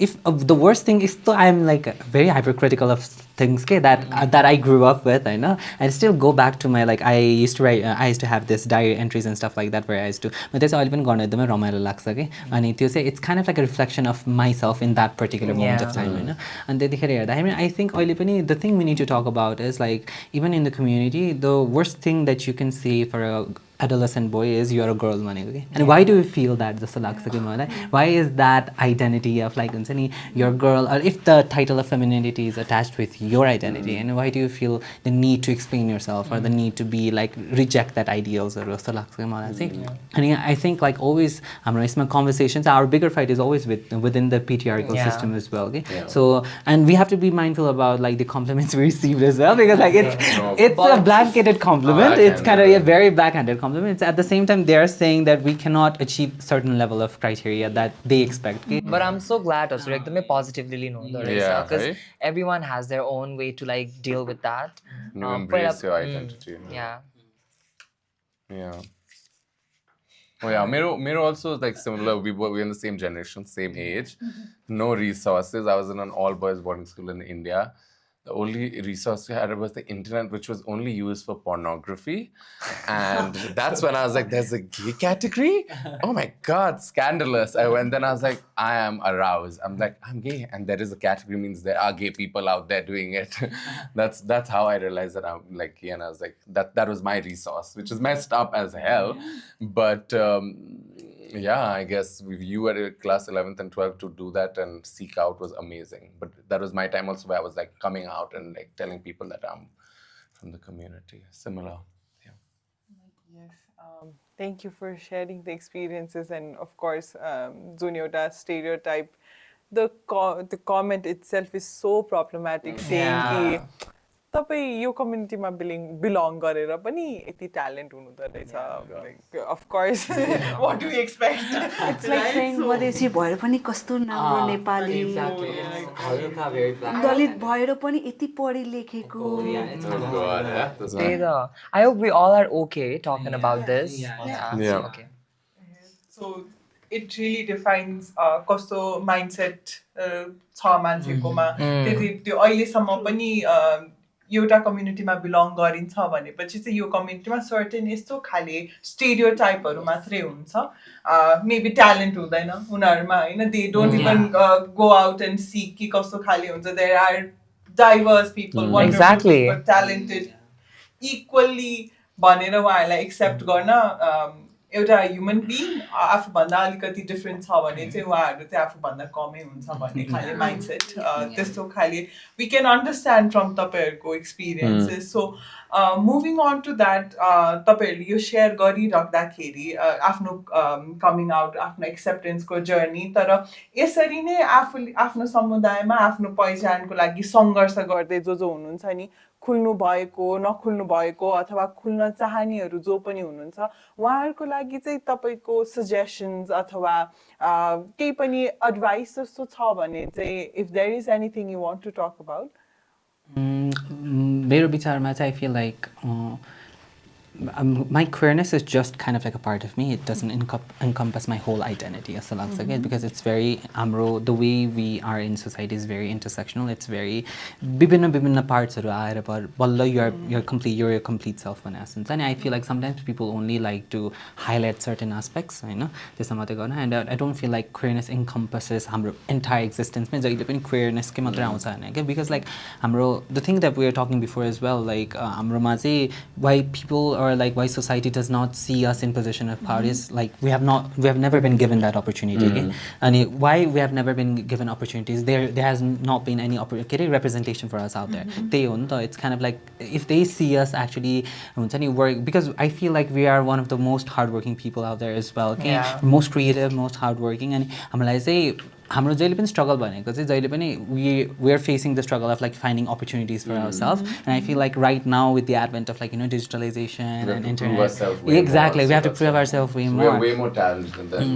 Speaker 3: if the worst thing is I'm like very hypercritical of things that I grew up with, I know. I still go back to my I used to write I used to have this diary entries and stuff like that where I used to but that's all even gone एकदमै रमाइलो लाग्छ के अनि त्यो चाहिँ it's kind of like a reflection of myself in that particular moment of time, हैन अनि त्यतिखेर हेर्दा I mean I think अहिले पनि the thing we need to talk about is like even in the community the worst thing that you can say for a adolescent boy is you're a girl भनेको के and why do you feel that जस्तो लाग्छ कि मलाई why is that identity of like हुन्छ नि you're a girl or if the title of femininity is attached with your identity and why do you feel the need to explain yourself or the need to be like reject that ideals or जस्तो लाग्छ कि मलाई चाहिँ and I think like always हाम्रो यसमा conversations our bigger fight is always within the patriarchal system as well okay so and we have to be mindful about like the compliments we received as well because like it's a blanketed compliment it's kind of a very backhanded compliment it's at the same time they are saying that we cannot achieve certain level of criteria that they expect okay?
Speaker 4: But I'm so glad also एकदमै positively know because everyone has their own way to like deal with that.
Speaker 2: You embrace your identity.
Speaker 4: Yeah.
Speaker 2: Yeah. Oh yeah, Mero also is like similar. We're in the same generation, same age. No resources. I was in an all-boys boarding school in India. The only resource we had was the internet, which was only used for pornography. And that's when I was like, there's a gay category? Oh my God, scandalous. I went then I was like, I am aroused. I'm like, I'm gay. And there is a category means there are gay people out there doing it. That's how I realized that I'm like gay. And I was like, that was my resource, which is messed up as hell. But yeah, I guess with you at class 11th and 12th to do that and seek out was amazing. But that was my time also where I was like coming out and like telling people that I'm from the community. Similar. Yeah.
Speaker 6: Yes. Thank you for sharing the experiences and of course, Juniota stereotype. The comment itself is so problematic saying कि तपाईं यो कम्युनिटीमा belong गरेर पनि यति talent हुनुहुँदो रहेछ of course what do you expect
Speaker 1: it's like saying Madhesi भएर पनि कस्तो राम्रो नेपाली दलित भएर पनि यति पढे लेखेको
Speaker 4: I hope we all are okay talking about this.
Speaker 2: Yeah.
Speaker 4: Okay.
Speaker 6: So it really defines कस्तो माइन्डसेट छ मान्छेकोमा त्यति त्यो अहिलेसम्म पनि एउटा कम्युनिटीमा बिलोङ गरिन्छ भनेपछि चाहिँ यो कम्युनिटीमा सर्टेन यस्तो खाले स्टेरियोटाइपहरू मात्रै हुन्छ मेबी ट्यालेन्ट हुँदैन उनीहरूमा होइन they don't even go out and seek कि कस्तो खाले हुन्छ there are diverse people wonderful talented equally भनेर उहाँहरूलाई एक्सेप्ट गर्न एउटा ह्युमन बिङ आफूभन्दा अलिकति डिफ्रेन्ट छ भने चाहिँ उहाँहरू चाहिँ आफूभन्दा कमै हुन्छ भन्ने खाले माइन्डसेट त्यस्तो खाले वी क्यान अन्डरस्ट्यान्ड फ्रम तपाईँहरूको experiences so moving on to that तपाईँहरूले यो सेयर गरिराख्दाखेरि आफ्नो कमिङ आउट आफ्नो एक्सेप्टेन्सको जर्नी तर यसरी नै आफूले आफ्नो समुदायमा आफ्नो पहिचानको लागि सङ्घर्ष गर्दै जो हुनुहुन्छ नि खुल्नु भएको नखुल्नु भएको अथवा खुल्न चाहनेहरू जो पनि हुनुहुन्छ उहाँहरूको लागि चाहिँ तपाईको सजेसन्स अथवा केही पनि एडभाइस जस्तो छ भने चाहिँ if there is anything you want to talk about
Speaker 3: मेरो विचारमा चाहिँ I feel like my queerness is just kind of like a part of me. It doesn't encompass my whole identity as because it's very the way we are in society is very intersectional. It's very bibina parts you're your complete self in essence. And I feel like sometimes people only like to highlight certain aspects, you know, and I don't feel like queerness encompasses our entire existence. Queerness because like the thing that we were talking before as well, like why people or like why society does not see us in position of power is like we have never been given that opportunity and why we have never been given opportunities there has not been any representation for us out there it's kind of like if they see us actually work because I feel like we are one of the most hardworking people out there as well most creative most hardworking and हामीलाई चाहिँ हाम्रो जहिले पनि struggle भनेको चाहिँ जहिले पनि we are facing the struggle of like finding opportunities for ourselves and I feel like right now with the advent of like digitalization and internet exactly we have to prove ourselves way more.
Speaker 2: We are way more talented than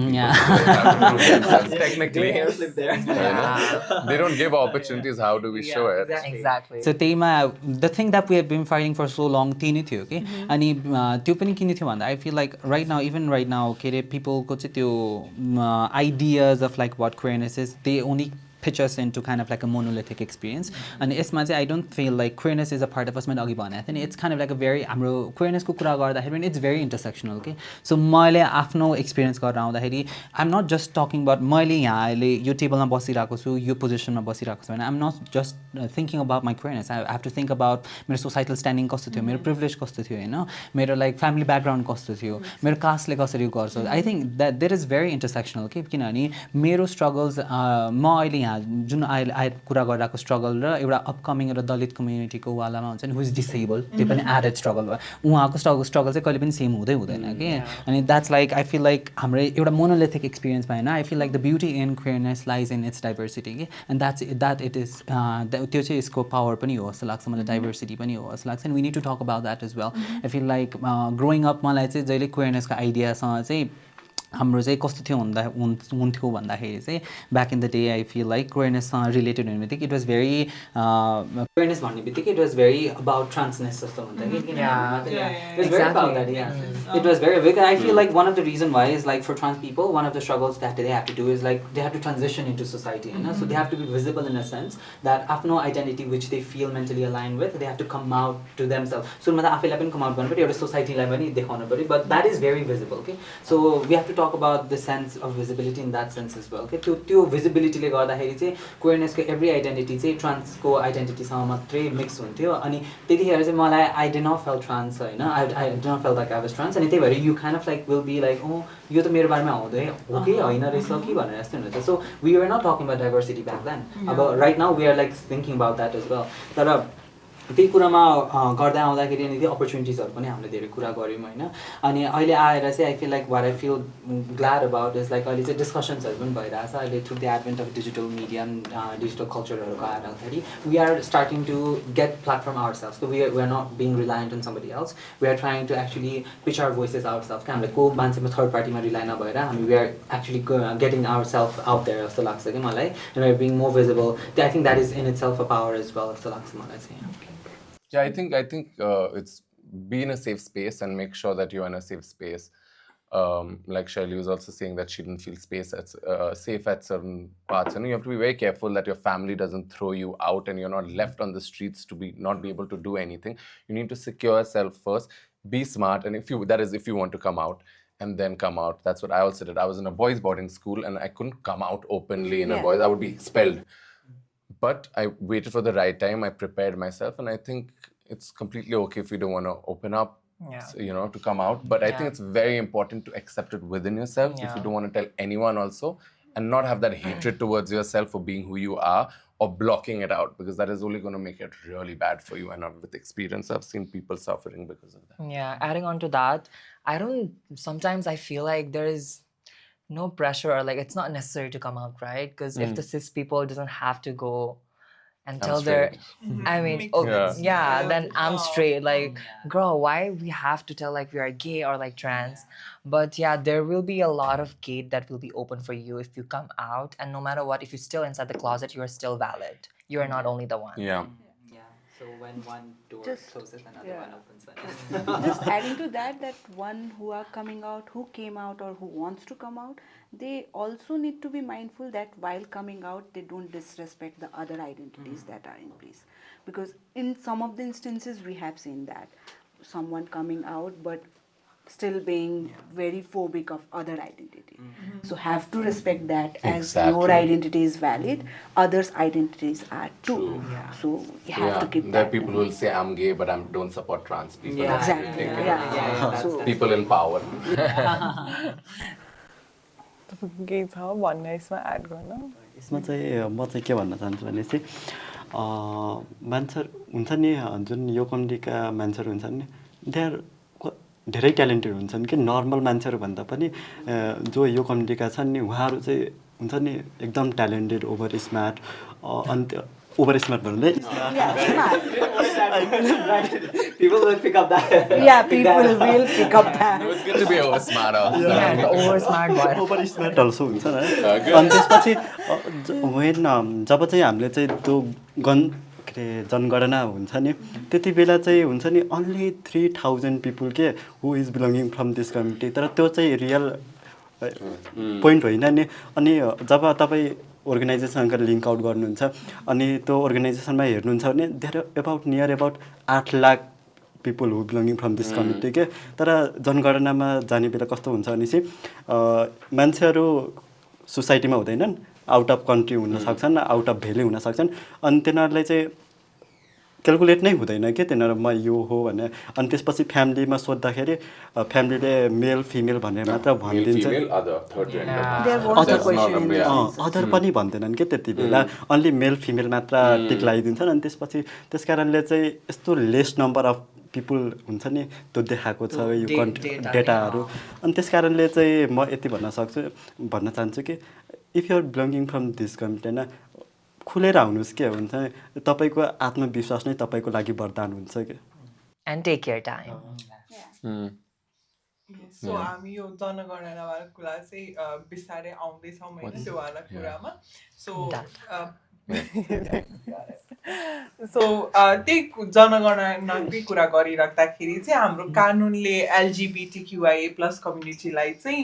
Speaker 2: people technically they don't give opportunities. How do we show it?
Speaker 4: Exactly.
Speaker 3: So the thing that we have been fighting for so long थियो के अनि त्यो पनि किन थियो भन्दा I feel like even right now people को चाहिँ त्यो ideas of like what queerness is they only pitch us into kind of like a monolithic experience. And यसमा चाहिँ I don't feel like queerness is a part of us. मैले अघि भनेको थिएँ नि, it's kind of like a very हाम्रो queerness को कुरा गर्दाखेरि पनि it's very intersectional के. So मैले आफ्नो experience गरेर आउँदाखेरि I'm not just talking about मैले यहाँ अहिले यो टेबलमा बसिरहेको छु, यो पोजिसनमा बसिरहेको छु भने I'm not just thinking about my queerness. I have to think about मेरो societal standing कस्तो थियो, मेरो privilege कस्तो थियो हैन, मेरो like family background कस्तो थियो, मेरो कास्टले कसरी गर्छ. I think that that is very intersectional के, किनभने मेरो struggles म अहिले यहाँ जुन अहिले कुरा गरिरहेको struggle र एउटा upcoming एउटा दलित कम्युनिटीको वालामा हुन्छ नि who is disabled, त्यो पनि added struggle भयो, उहाँको struggle चाहिँ कहिले पनि सेम हुँदैन के. अनि that's like I feel like हाम्रो एउटा monolithic experience भएन. I feel like the beauty in queerness lies in its diversity के, and that it is त्यो चाहिँ यसको power पनि हो जस्तो लाग्छ मलाई, diversity पनि हो जस्तो लाग्छ. And we need to talk about that as well. I feel like growing up मलाई चाहिँ जहिले queerness को idea सँग चाहिँ हाम्रो चाहिँ कस्तो थियो हुन्थ्यो भन्दाखेरि चाहिँ back in the day I feel like queerness related हुने बित्तिकै it was very queerness भन्ने बित्तिकै it was very about transness जस्तो हुन्छ कि. It was very about that. It was very big. I feel like one of the reason why is like for trans people, one of the struggles that they have to do is like they have to transition into society, you know? So they have to be visible in a sense that आफ्नो identity which they feel mentally aligned with, they have to come out to themselves. So मतलब आफैलाई पनि come out गर्नु पर्यो, एउटा societyलाई पनि देखाउनु पर्यो, but that is very visible, okay? So we have to talk about the sense of visibility in that sense as well, okay? त्यो visibility ले गर्दाखेरि चाहिँ queerness को every identity चाहिँ trans को identity सँग मात्रै mix हुन्थ्यो. अनि त्यतिखेर चाहिँ मलाई I did not feel trans Hahn, I did not feel like I was trans. अनि त्यही भएर you kind of like will be like oh यो त मेरो बारेमा आउँदै हो कि हैन रहेछ कि भनेर जस्तो हुन्छ. So we were not talking about diversity back then. About right now we are like thinking about that as well. तर त्यही कुरामा गर्दै आउँदाखेरि अनि त्यो अपर्च्युनिटिजहरु पनि हामीले धेरै कुरा गर्यौं हैन. अनि अहिले आएर चाहिँ I feel like what I feel glad about is like अहिले चाहिँ डिस्कसन्सहरु पनि भइरहेछ अहिले through the advent of digital media and digital cultureहरुको आएर we are starting to get platform ourselves. So we are not being reliant on somebody else. We are trying to actually pitch our voices ourselves. हामीले को मान्छेमा third पार्टीमा rely नभएर हामी we are actually getting ourselves out there जस्तो लाग्छ के मलाई, and we are being more visible. I think that is in itself a power as well जस्तो लाग्छ मलाई चाहिँ.
Speaker 2: Yeah, I think it's be in a safe space and make sure that you're in a safe space. Like Shaili was also saying that she didn't feel safe at certain parts, and you have to be very careful that your family doesn't throw you out and you're not left on the streets to not be able to do anything. You need to secure yourself first, be smart, and if you want to come out, and then come out. That's what I also did. I was in a boys' boarding school and I couldn't come out openly in a boys. I would be expelled. But I waited for the right time. I prepared myself, and I think it's completely okay if you don't want to open up, you know, to come out. But I think it's very important to accept it within yourself if you don't want to tell anyone also, and not have that hatred towards yourself for being who you are or blocking it out, because that is only going to make it really bad for you. And with experience, I've seen people suffering because of that.
Speaker 4: Yeah, adding on to that, sometimes I feel like there is no pressure or like it's not necessary to come out, right? Because if the cis people doesn't have to go and tell their then I'm straight, like girl, why we have to tell like we are gay or like trans? But yeah, there will be a lot of gate that will be open for you if you come out, and no matter what, if you're still inside the closet, you are still valid. You are not only the one.
Speaker 3: So when one door closes, another one opens.
Speaker 1: Just adding to that one who are coming out, who came out or who wants to come out, they also need to be mindful that while coming out, they don't disrespect the other identities that are in place. Because in some of the instances, we have seen that someone coming out but still being very phobic of other identity. So have to respect that as your identity is valid, others' identities are too. So you have to keep that.
Speaker 2: There are people who will say I'm gay, but I don't support trans people.
Speaker 1: Exactly.
Speaker 2: So people in power.
Speaker 6: केही छ भन्ने यसमा add गर्न?
Speaker 5: यसमा चाहिँ म चाहिँ के भन्न चाहन्छु भने चाहिँ मान्छेहरू हुन्छ नि जुन यो कम्युनिटीका मान्छेहरू हुन्छन् नि, दे आर धेरै ट्यालेन्टेड हुन्छन् कि नर्मल मान्छेहरू भन्दा पनि जो यो कम्युनिटीका छन् नि उहाँहरू चाहिँ हुन्छ नि एकदम ट्यालेन्टेड, ओभर स्मार्ट, अन्त ओभर स्मार्ट भन्दै
Speaker 3: People will pick up that.
Speaker 1: Yeah, people will pick up that.
Speaker 2: It's good to be over smart also.
Speaker 4: Yeah, over smart boy.
Speaker 5: Over smart also हुन्छ न. अनि त्यसपछि जब चाहिँ हामीले चाहिँ त्यो जनगणना हुन्छ नि त्यति बेला चाहिँ हुन्छ नि only 3000 people के who is belonging from this community. तर त्यो चाहिँ रियल पोइन्ट होइन नि. अनि जब तपाईँ अर्गनाइजेसनसँग लिङ्क आउट गर्नुहुन्छ अनि त्यो अर्गनाइजेसनमा हेर्नुहुन्छ भने there about near about 8 lakh people who belonging from this community के तर जनगणनामा जाने बेला कस्तो हुन्छ भने चाहिँ मान्छेहरू सोसाइटीमा हुँदैनन् आउट अफ कन्ट्री हुन सक्छन् आउट अफ भ्याली हुन सक्छन् अनि तिनीहरूलाई चाहिँ क्यालकुलेट नै हुँदैन के तिनीहरूमा यो हो भने अनि त्यसपछि फ्यामिलीमा सोद्धाखेरि फ्यामिलीले मेल फिमेल भनेर मात्र भनिदिन्छ अदर पनि भन्दैनन् के त्यति बेला अन्ली मेल फिमेल मात्र टिक लगाइदिन्छन् अनि त्यसपछि त्यस कारणले चाहिँ यस्तो लेस नम्बर अफ पिपुल हुन्छ नि त्यो देखाएको छ यो डेटाहरू अनि त्यस कारणले चाहिँ म यति भन्न चाहन्छु कि if you're belonging from this community होइन खुलेर आउनुहोस् के हुन्छ तपाईँको आत्मविश्वास नै तपाईँको लागि वरदान हुन्छ कि
Speaker 4: and take care time
Speaker 6: so हामी यो जनगणनावाला कुरा चाहिँ बिस्तारै आउँदैछौँ होइन त्यो वाला कुरामा सो त्यही जनगणनाकै कुरा गरिराख्दाखेरि चाहिँ हाम्रो कानुनले LGBTQIA+ कम्युनिटीलाई चाहिँ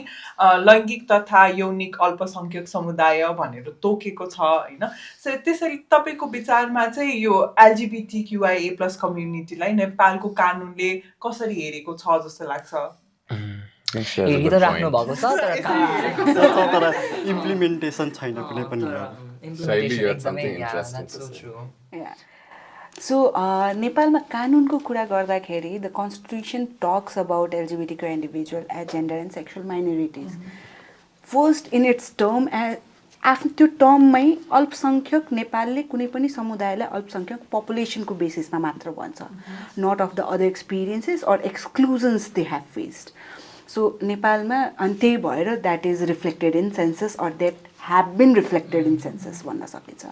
Speaker 6: लैङ्गिक तथा यौनिक अल्पसङ्ख्यक समुदाय भनेर तोकेको छ होइन सो त्यसरी तपाईँको विचारमा चाहिँ यो LGBTQIA+ कम्युनिटीलाई नेपालको कानुनले कसरी हेरेको छ जस्तो लाग्छ
Speaker 4: हेरि त राख्नु भएको छ
Speaker 5: तर इम्प्लिमेन्टेसन छैन कुनै पनि
Speaker 1: सो नेपालमा कानुनको कुरा गर्दाखेरि the constitution talks about LGBTQI individual as gender and sexual minorities first in its term आफ्नो त्यो टर्ममै अल्पसङ्ख्यक नेपालले कुनै पनि समुदायलाई अल्पसङ्ख्यक पपुलेसनको बेसिसमा मात्र भन्छ not of the other experiences or exclusions they have faced so नेपालमा अनि त्यही भएर that is reflected in census or that have been reflected in census भन्न सकिन्छ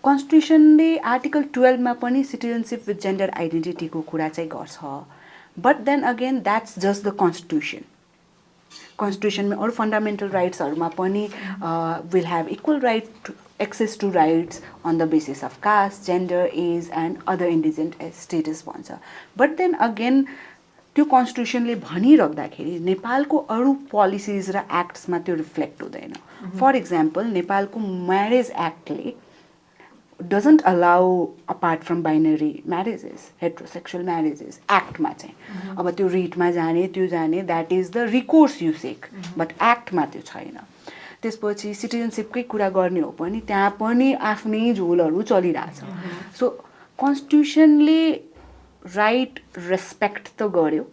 Speaker 1: कन्स्टिट्युसनले आर्टिकल 12मा पनि सिटिजनसिप विथ जेन्डर आइडेन्टिटीको कुरा चाहिँ गर्छ but then again that's just the constitution कन्स्टिट्युसनमा अरू फन्डामेन्टल राइट्सहरूमा पनि will have equal right to access to rights on the basis of caste gender age and other indigent status भन्छ but then again त्यो कन्स्टिट्युसनले भनिराख्दाखेरि नेपालको अरू पोलिसिज र एक्ट्समा त्यो रिफ्लेक्ट हुँदैन फर इक्जाम्पल नेपालको म्यारेज एक्टले doesn't allow apart from binary marriages, heterosexual marriages, एक्टमा चाहिँ अब त्यो रिटमा जाने त्यो जाने that is the recourse you seek but एक्टमा त्यो छैन त्यसपछि सिटिजनसिपकै कुरा गर्ने हो पनि त्यहाँ पनि आफ्नै झोलहरू चलिरहेछ सो कन्स्टिट्युसनले राइट रेस्पेक्ट त गर्यो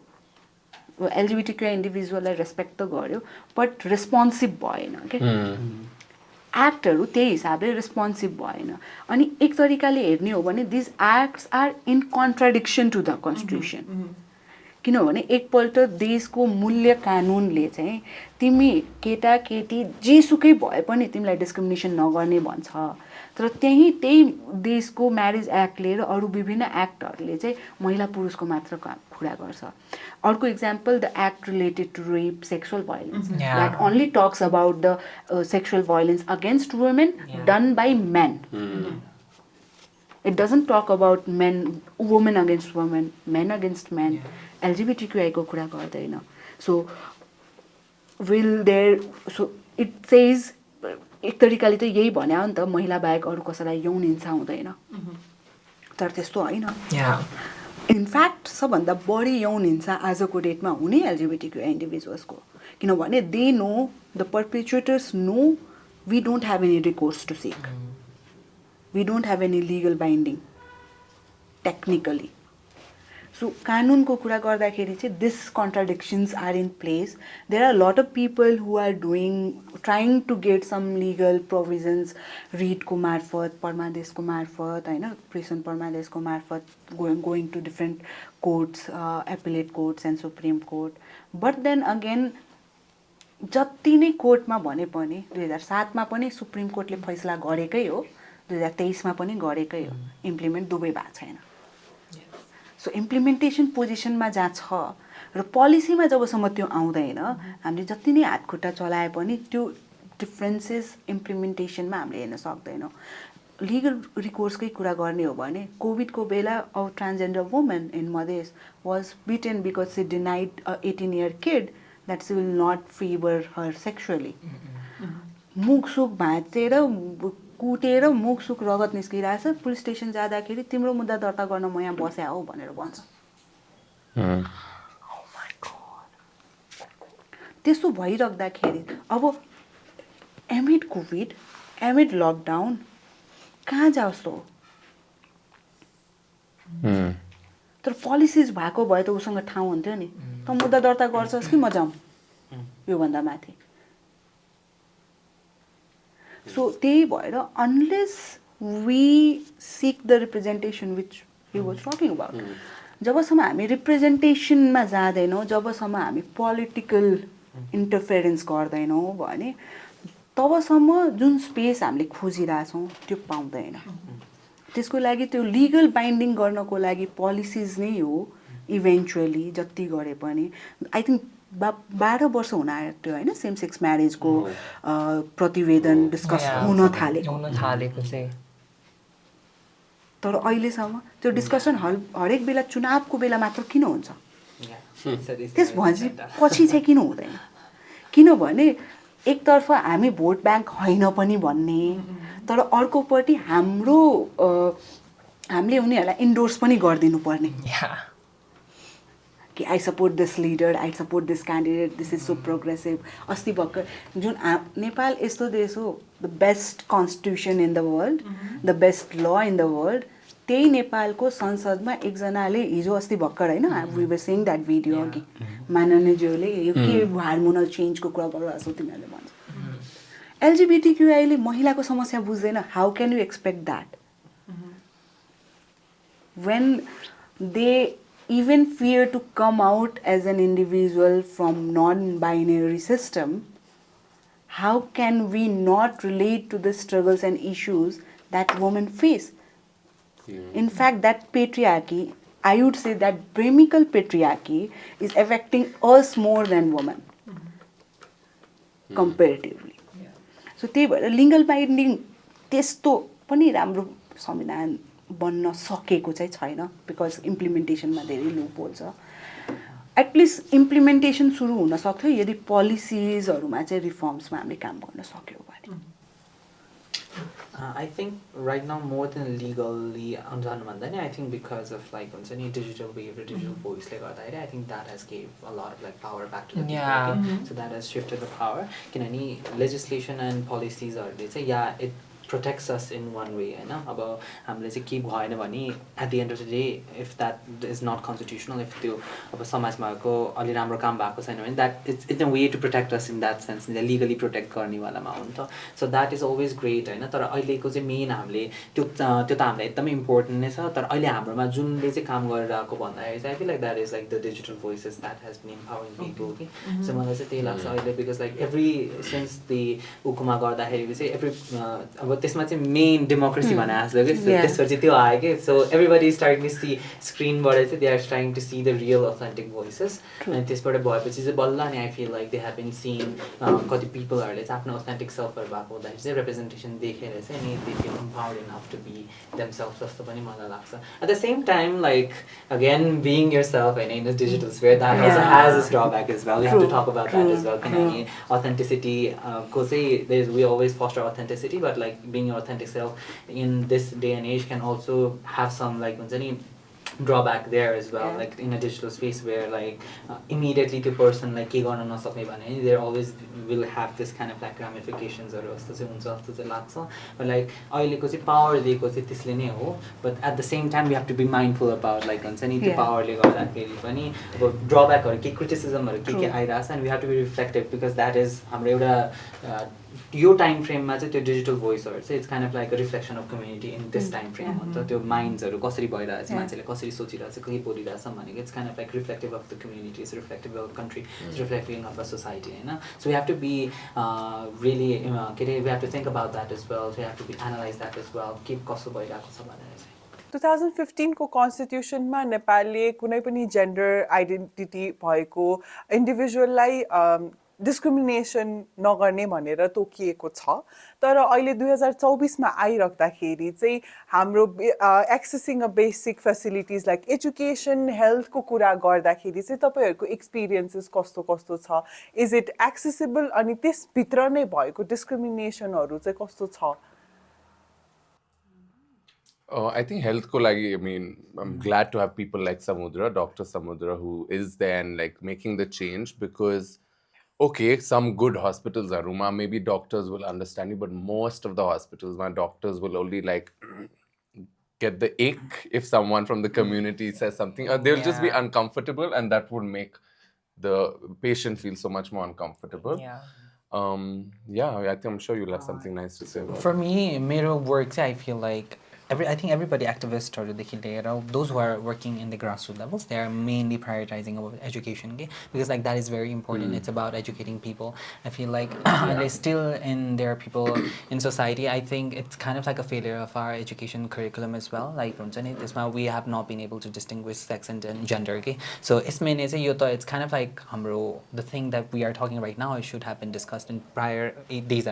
Speaker 1: LGBTQI इन्डिभिजुअललाई रेस्पेक्ट त गर्यो बट रेस्पोन्सिभ भएन क्या एक्टहरू त्यही हिसाबले रेस्पोन्सिभ भएन अनि एक तरिकाले हेर्ने हो भने these acts are in contradiction to the constitution किनभने एकपल्ट देशको मूल्य कानुनले चाहिँ तिमी केटा केटी जेसुकै भए पनि तिमीलाई डिस्क्रिमिनेसन नगर्ने भन्छ तर त्यही देशको म्यारेज एक्टले र अरू विभिन्न एक्टहरूले चाहिँ महिला पुरुषको मात्र कुरा गर्छ अर्को example the act related to rape sexual violence that only talks about the sexual violence against women done by men it doesn't talk about women against women men against men LGBTQI को कुरा गर्दैन so it says एक तरिकाले त यही भन्यो नि त महिला बाहेक अरू कसैलाई यौन हिंसा हुँदैन तर त्यस्तो होइन इनफ्याक्ट सबभन्दा बढी यौन हिंसा आजको डेटमा हुने LGBTQI इन्डिभिजुअल्सको किनभने they know the perpetuators know we don't have any recourse to seek we don't have any legal binding technically so कानुनको कुरा गर्दाखेरि चाहिँ this contradictions are in place there are lot of people who are trying to get some legal provisions रिटको मार्फत परमादेशको मार्फत होइन prison परमादेशको मार्फत going to different courts appellate courts and supreme court but then again जति नै कोर्टमा भने पनि 2007मा पनि सुप्रिम कोर्टले फैसला गरेकै हो 2023मा पनि गरेकै हो इम्प्लिमेन्ट दुवै भएको छैन सो इम्प्लिमेन्टेसन पोजिसनमा जहाँ छ र पोलिसीमा जबसम्म त्यो आउँदैन हामीले जति नै हातखुट्टा चलाए पनि त्यो डिफ्रेन्सेस इम्प्लिमेन्टेसनमा हामीले हेर्न सक्दैनौँ लिगल रिकोर्सकै कुरा गर्ने हो भने कोभिडको बेला a transgender women in Madhesh was beaten because she denied a 18-year kid that she will not favor her sexually मुखसुख भाँचेर कुटेर मुखसुख रगत निस्किरहेछ पुलिस स्टेसन जाँदाखेरि तिम्रो मुद्दा दर्ता गर्न म यहाँ बस्या हो भनेर भन्छ त्यस्तो भइराख्दाखेरि अब एमिड कोभिड एमिड लकडाउन कहाँ जाओस् त हो तर पोलिसिज भएको भए त उसँग ठाउँ हुन्थ्यो नि त मुद्दा दर्ता गर्छस् कि म जाउँ योभन्दा माथि सो त्यही भएर unless we seek the representation which he was talking about जबसम्म हामी रिप्रेजेन्टेसनमा जाँदैनौँ जबसम्म हामी पोलिटिकल इन्टरफेरेन्स गर्दैनौँ भने तबसम्म जुन स्पेस हामीले खोजिरहेछौँ त्यो पाउँदैन त्यसको लागि त्यो लिगल बाइन्डिङ गर्नको लागि पोलिसिज नै हो इभेन्चुअली जति गरे पनि आई थिङ्क 12 वर्ष हुन आँट्यो होइन सेम सेक्स म्यारेजको प्रतिवेदन डिस्कस हुन थालेको
Speaker 4: चाहिँ
Speaker 1: तर अहिलेसम्म त्यो डिस्कसन हरेक बेला चुनावको बेला मात्र किन हुन्छ त्यसपछि चाहिँ किन हुँदैन किनभने एकतर्फ हामी भोट ब्याङ्क होइन पनि भन्ने तर अर्कोपट्टि हामीले उनीहरूलाई इन्डोर्स पनि गरिदिनु पर्ने कि I support this leader I support this candidate this is so progressive अस्ति भर्खर जुन नेपाल यस्तो देश हो the best constitution in the world the best ल इन द वर्ल्ड त्यही नेपालको संसदमा एकजनाले हिजो अस्ति भर्खर होइन we were saying that video अघि माननीयज्यूले यो के हार्मोनल चेन्जको कुरा गरिरहेको छौ तिमीहरूले भन्छ एलजिबिटिक्युआईले महिलाको समस्या बुझ्दैन how can you expect that when they even fear to come out as an individual from non-binary system, how can we not relate to the struggles and issues that women face? In fact, that patriarchy, I would say that bremical patriarchy is affecting us more than women, comparatively. So, legal binding testo pani ramro संविधान बन्न सकेको चाहिँ छैन because इम्प्लिमेन्टेसनमा धेरै loophole छ at least implementation सुरु हुन सक्थ्यो यदि पोलिसिजहरुमा चाहिँ रिफर्म्समा हामीले काम गर्न सक्यौं भने
Speaker 3: I think right now more than legally I think because of like digital behavior, digital voice I think that has gave a lot of like power back to the people. Okay? So that has shifted the power. Any legislation and policies are they say it protects us in one way, about keep at the end of the day, if that is not constitutional, if the that it's a way to protect us in that sense, legally protect so that is always great. Main important I feel like that is like the digital voices that has been empowering people. So because like since the Ukuma we say every त्यसमा चाहिँ main democracy भने जस्तो के त्यसपछि त्यो आयो के so everybody is starting to see स्क्रिनबाट चाहिँ they are trying to see the real authentic voices अनि त्यसबाट भएपछि चाहिँ बल्ल अनि I feel like they have been seen कति पिपलहरूले चाहिँ आफ्नो अथेन्टिक सेल्फहरू भएको हुँदाखेरि चाहिँ रिप्रेजेन्टेसन देखेर चाहिँ अनि they feel empowered enough to be themself जस्तो पनि मलाई लाग्छ at the same time like again being yourself होइन in the digital sphere that also has its drawback as well we have to talk about that as well किनभने अथेन्टिसिटीको चाहिँ we always foster authenticity but like being your authentic self in this day and age can also have some like drawback there as well, like in a digital space where like immediately the person like they always will have this kind of like ramifications or but like power but at the same time we have to be mindful about like power drawback or criticism or and we have to be reflective because that is your time frame digital voice or so it's kind of like a reflection of community in this time frame the minds it's kind of like reflective of the community, it's reflective of the country, it's reflective of the society, so we have to be really we have to think about that as well, we have to analyze that as well, keep
Speaker 6: 2015 को constitution मा नेपालले कुनै पनि gender identity भएको individual लाई discrimination नगर्ने भनेर तोकिएको छ तर अहिले 2024 मा आइराख्दाखेरि चाहिँ हाम्रो accessing a basic facilities like education हेल्थको कुरा गर्दाखेरि चाहिँ तपाईहरुको एक्सपिरियन्सेस कस्तो कस्तो छ इज इट एक्सेसिबल अनि त्यसभित्र नै भएको डिस्क्रिमिनेसनहरु चाहिँ कस्तो छ
Speaker 2: I think health ko lagi, I mean, I'm glad to have people like Samudra, Dr. Samudra, who is there and like making the change because, okay, some good hospitals are Ruma, maybe doctors will understand you, but most of the hospitals, my doctors will only like get the ick if someone from the community says something, or they'll just be
Speaker 4: Yeah.
Speaker 2: uncomfortable and that would make the patient feel so much more uncomfortable. Yeah, I think I'm sure you'll have something nice to say about
Speaker 3: For me, मेरो work चाहिँ I feel like I think everybody activists those who are working in the grassroots levels, they are mainly prioritizing about education, okay? Because like that is very important. It's about educating people. I feel like still in there are people in society. I think it's kind of like a failure of our education curriculum as well. Like we have not been able to distinguish sex and gender, okay? So it's kind of like the thing that we are talking right now. It should have been discussed in prior days.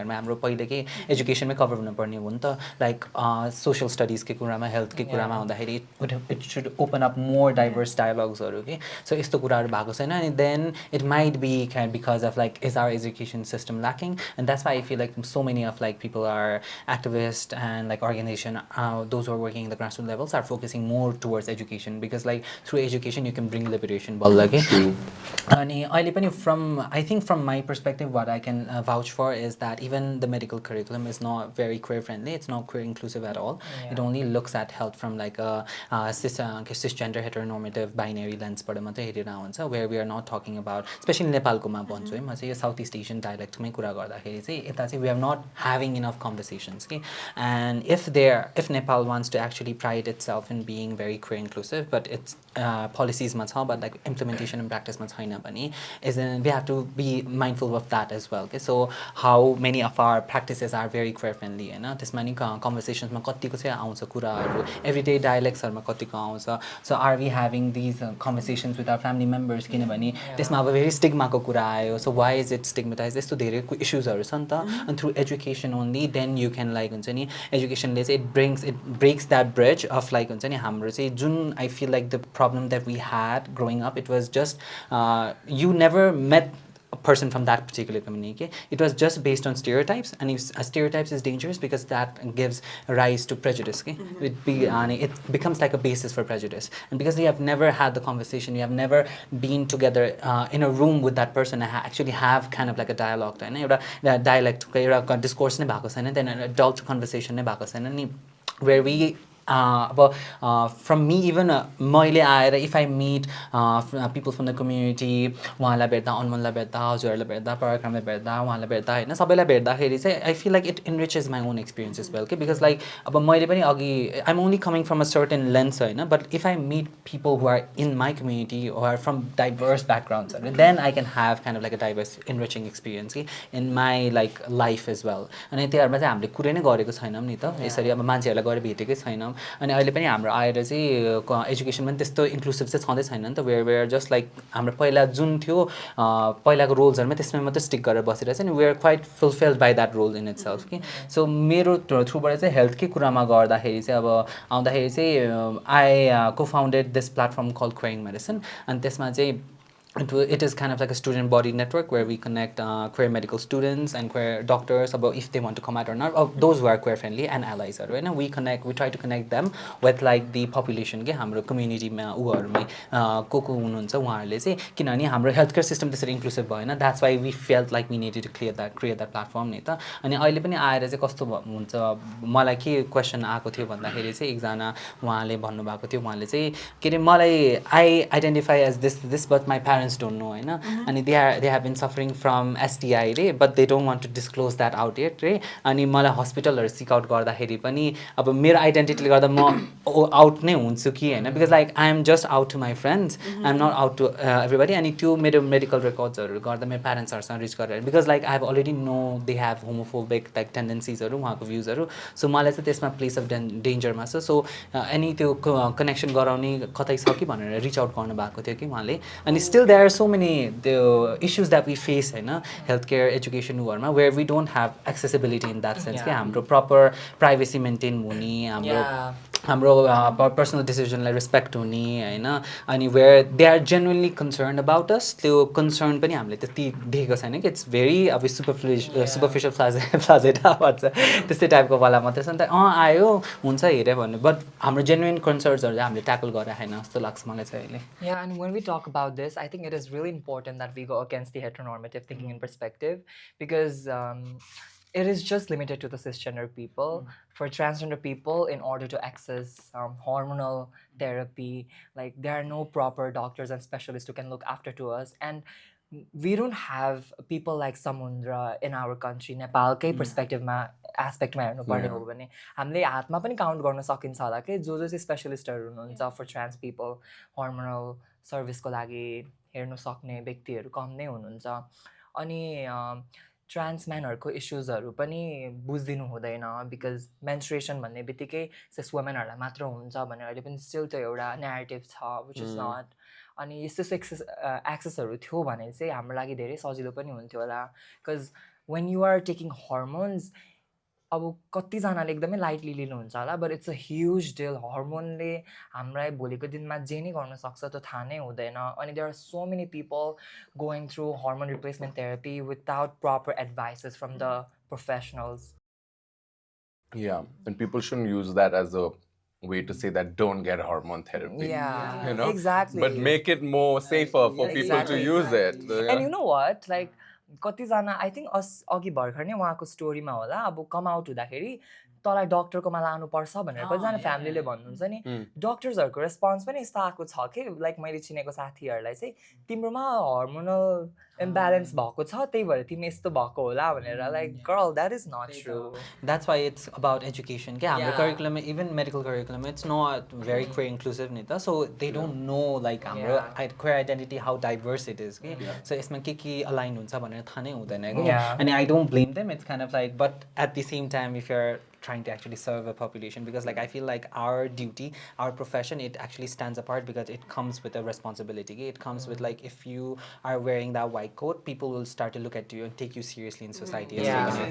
Speaker 3: Education में cover हुनु पर्ने हो नि त, like social studies के कुरामा, health के कुरामा हुँदाखेरि it should open up more diverse dialogues हरु के. So यस्तो कुराहरु भएको छैन अनि then it might be kind of because of like is our education system lacking, and that's why I feel like so many of like people are activists and like organization those who are working in the grassroots levels are focusing more towards education because like through education you can bring liberation. अनि अहिले पनि I think from my perspective what I can vouch for is that even the medical curriculum is not very queer friendly. It's not queer inclusive at all. It only looks at health from like a cisgender heteronormative binary lens बाट मात्रै हेरेर हुन्छ, where we are not talking about, especially नेपालको मा भन्छु है म चाहिँ यो साउथ ईस्ट एसियन डायलेक्ट मै कुरा गर्दाखेरि चाहिँ यता चाहिँ we are not having enough conversations, okay? And if Nepal wants to actually pride itself in being very queer inclusive but its policies मा छ but like implementation and practice मा छैन भने is then we have to be mindful of that as well, okay? So how many of our practices are very queer friendly, हैन? त्यसमा नि conversations मा कतिको चाहिँ आउँछ कुराहरु, everyday dialects हरुमा कतिको आउँछ. So are we having these conversations with our family members किनभने त्यसमा अब very stigma को कुरा आयो. So why is it stigmatized? यस्तो धेरै issues हरु छ नि त. And through education only then you can like हुन्छ नि education ले चाहिँ it breaks that bridge of like हुन्छ नि हाम्रो चाहिँ जुन I feel like the problem that we had growing up, it was just you never met a person from that particular community, okay? It was just based on stereotypes, and stereotypes is dangerous because that gives rise to prejudice, okay? It becomes like a basis for prejudice, and because you have never had the conversation, you have never been together in a room with that person and actually have kind of like a dialogue, right? Dialect discourse नै भएको छैन, then an adult conversation नै भएको छैन नि, where we from me even मैले आएर if I meet people from the community, उहाँलाई भेट्दा, अनमोललाई भेट्दा, हजुरहरूलाई भेट्दा, पराक्रमलाई भेट्दा, उहाँलाई भेट्दा हैन, सबैलाई भेट्दाखेरि चाहिँ I feel like it enriches my own experience as well, okay? Because like अब मैले पनि अघि I'm only coming from a certain lens Hahn, but if I meet people who are in my community or are from diverse backgrounds, then I can have kind of like a diverse enriching experience in my like life as well. अनि त्यहाँहरुमा चाहिँ हामीले कुरै नै गरेको छैनौं नि त, यसरी अब मान्छेहरुलाई गएर भेटेकै छैनौं. अनि अहिले पनि हाम्रो आएर चाहिँ एजुकेसन पनि त्यस्तो इन्क्लुसिभ चाहिँ छँदै छैन नि त, वेयर जस्ट लाइक हाम्रो पहिला जुन थियो पहिलाको रोल्सहरुमा त्यसमै मात्रै स्टिक गरेर बसिरहेछ नि, we are quite fulfilled by that role in itself, कि सो मेरो थ्रुबाट चाहिँ हेल्थकै कुरामा गर्दाखेरि चाहिँ अब आउँदाखेरि चाहिँ I co founded this platform called queering medicine, अनि त्यसमा चाहिँ it is kind of like a student body network where we connect queer medical students and queer doctors about if they want to come out or not, or those who are queer friendly and allies, right? Now we try to connect them with like the population के हाम्रो community मा उहरुमै को हुनुहुन्छ उहाँहरुले चाहिँ, किनभने हाम्रो healthcare system त्यसरी inclusive भएन, that's why we felt like we needed to create that platform नि त. अनि अहिले पनि आएर चाहिँ कस्तो हुन्छ, मलाई के क्वेशन आएको थियो भन्दाखेरि चाहिँ एकजना उहाँले भन्नुभएको थियो, उहाँले चाहिँ के रे मलाई I identify as this but my parents don't know, हैन? अनि they have been suffering from STI रे, but they don't want to disclose that out yet रे. अनि मलाई हस्पिटलहरु सिक आउट गर्दाखेरि पनि अब मेरो आइडेन्टिटीले गर्दा म आउट नै हुन्छु कि हैन, because like I am just out to my friends, I am not out to everybody. अनि त्यो मेरो मेडिकल रेकर्ड्सहरु गर्दा मेरो प्यारेन्ट्सहरुसँग रिच गरेर, because like I have already know they have homophobic like tendencies हरु, उहाँको भ्युजहरु, सो मलाई चाहिँ त्यसमा प्लेस अफ डेन्जरमा छ, सो अनि त्यो कनेक्सन गराउने कतै छ कि भनेर रिच आउट गर्नु भएको थियो कि उहाँले. अनि still there are so many the issues that we face in healthcare education where we don't have accessibility in that sense.
Speaker 4: Yeah.
Speaker 3: हाम्रो proper privacy maintain हुने हाम्रो personal decision like respect हुने हैन अनि where they are genuinely concerned about us त्यो concern पनि हामीले त्यति देखेको छैन कि it's very अब superficial flazeta भन्छ त्यस्तै टाइपको वाला मात्रै छ नि त आयो हुन्छ हेरे भन्नु बट हाम्रो genuine concernsहरु चाहिँ हामीले ट्याकल गरेर हैन जस्तो लाग्छ मलाई चाहिँ अहिले.
Speaker 4: Yeah, and when we talk about this, I think it is really important that we go against the heteronormative thinking and perspective, because it is just limited to the cisgender people. For transgender people, in order to access hormonal therapy, like there are no proper doctors and specialists who can look after to us, and we don't have people like Samundra in our country. Nepalकै पर्सपेक्टिभमा एस्पेक्टमा हेर्नुपर्ने हो भने हामीले हातमा पनि count गर्न सकिन्छ होला कि जो चाहिँ स्पेशलिस्टहरू हुनुहुन्छ फर ट्रान्स पिपल हर्मोनल सर्भिसको लागि हेर्नु सक्ने व्यक्तिहरू कम नै हुनुहुन्छ. अनि ट्रान्स म्यानहरूको इस्युजहरू पनि बुझिदिनु हुँदैन बिकज मेन्स्ट्रुएसन भन्ने बित्तिकै सिस वुमेनहरूलाई मात्र हुन्छ भनेर अहिले पनि स्टिल त्यो एउटा न्यारेटिभ छ विच इज नट. अनि यस्तो एक्सेसहरू थियो भने चाहिँ हाम्रो लागि धेरै सजिलो पनि हुन्थ्यो होला because when you are taking hormones अब कतिजनाले एकदमै लाइटली लिनुहुन्छ होला but it's a huge deal. हर्मोनले हामीलाई भोलिको दिनमा जे नै गर्न सक्छ त्यो थाहा नै हुँदैन. अनि there are so many people going through hormone replacement therapy without proper advices from the professionals.
Speaker 2: Yeah, and people shouldn't use that as a way to say that don't get hormone therapy.
Speaker 4: Yeah,
Speaker 2: you know?
Speaker 4: exactly.
Speaker 2: But make it more safer for people to use it.
Speaker 4: And you know what? Like, कतिजना I think अघि भर्खर नै उहाँको स्टोरीमा होला अब come out हुँदाखेरि तँलाई डक्टरकोमा लानुपर्छ भनेर कतिजना फ्यामिलीले भन्नुहुन्छ नि. डक्टर्सहरूको रेस्पोन्स पनि यस्तो आएको छ कि लाइक मैले चिनेको साथीहरूलाई चाहिँ तिम्रोमा हर्मोनल इम्ब्यालेन्स भएको छ त्यही भएर तिमी यस्तो भएको होला भनेर. Like girl that is not true.
Speaker 3: That's why it's about education. हाम्रो curriculum, even medical curriculum, it's not very queer inclusive नि त. So they don't know like हाम्रो queer identity how diverse it is. So यसमा के align हुन्छ भनेर थाहा नै हुँदैन. And I don't blame them. It's kind of like, but at the same time, if you're trying to actually serve a population, because like I feel like our duty, our profession, it actually stands apart because it comes with a responsibility. It comes with like if you are wearing that white coat, people will start to look at you and take you seriously in society.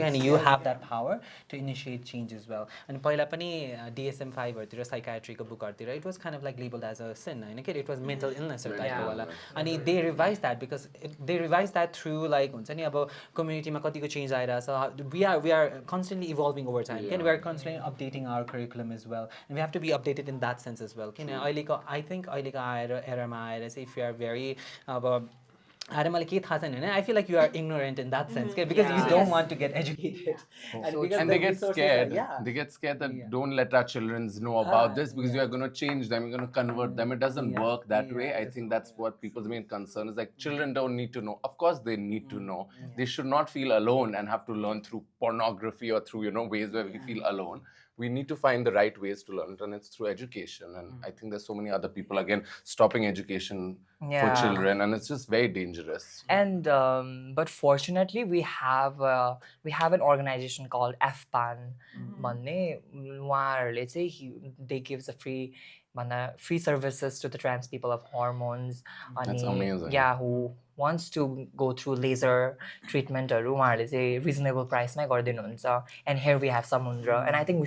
Speaker 3: And you have that power to initiate change as well. And पहिला पनि DSM-5 तिर psychiatry को book तिर it was kind of like labeled as a sin. It was mental illness or type वाला. And they revised that because they revised that through like हुन्छ नि अब community मा कतिको change आइरहेछ. We are constantly evolving over time. We are constantly updating our curriculum as well, and we have to be updated in that sense as well. I think अहिलेको एरामा आएर चाहिँ if you are very I feel like you are ignorant in that sense because you don't want to get educated.
Speaker 2: And they get scared. They get scared that don't let our children know about this because you are going to change them, you're going to convert them. It doesn't work that way. I think that's what people's main concern is. Like children don't need to know. Of course they need to know. They should not feel alone and have to learn through pornography or through ways where we feel alone. We need to find the right ways to learn it, and it's through education. And I think there's so many other people again stopping education for children, and it's just very dangerous.
Speaker 4: And but fortunately, we have an organization called FPAN. भन्ने उहाँहरूले चाहिँ they gives a free services to the trans people of hormones.
Speaker 2: That's amazing.
Speaker 4: Yeah, who wants to go through laser treatment उहाँहरूले चाहिँ reasonable price मै गरिदिनुहुन्छ. And here we have Samundra, and I think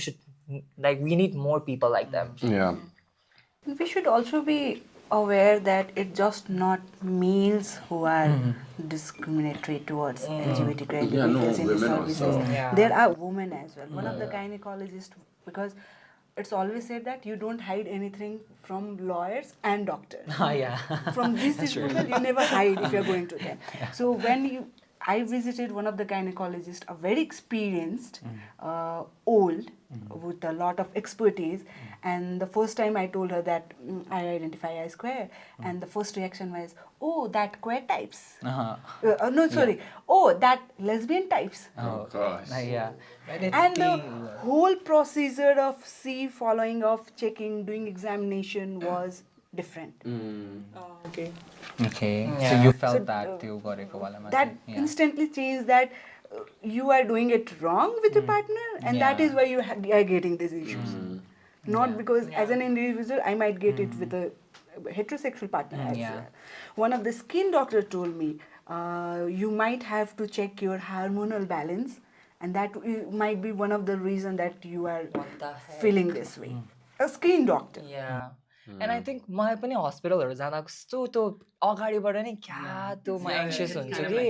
Speaker 4: we need more people like them.
Speaker 2: Yeah.
Speaker 1: We should also be aware that it's just not males who are discriminatory towards LGBTQIA individuals in the services. There are women as well. One of the gynecologists, because it's always said that you don't hide anything from lawyers and doctors. From these people, you never hide if you're going to them. So when I visited one of the gynecologists, a very experienced, old, with a lot of expertise. And the first time I told her that I identify as queer, and the first reaction was, "Oh, that queer types." Oh, that lesbian types.
Speaker 2: Oh gosh.
Speaker 1: And the whole procedure of following up, checking, doing examination was different.
Speaker 3: Okay. So you felt that you got it.
Speaker 1: That instantly changed that you are doing it wrong with your partner, and that is why you are getting these issues. Not because as an individual I might get it with a heterosexual partner as
Speaker 3: yeah.
Speaker 1: well. One of the skin doctor told me, you might have to check your hormonal balance, and that might be one of the reason that you are
Speaker 4: What the heck?
Speaker 1: feeling this way. A skin doctor.
Speaker 4: Yeah. And I think मलाई पनि हस्पिटलहरु जाँदा कस्तो त्यो अगाडिबाट नै क्या त्यो म anxious हुन्छु कि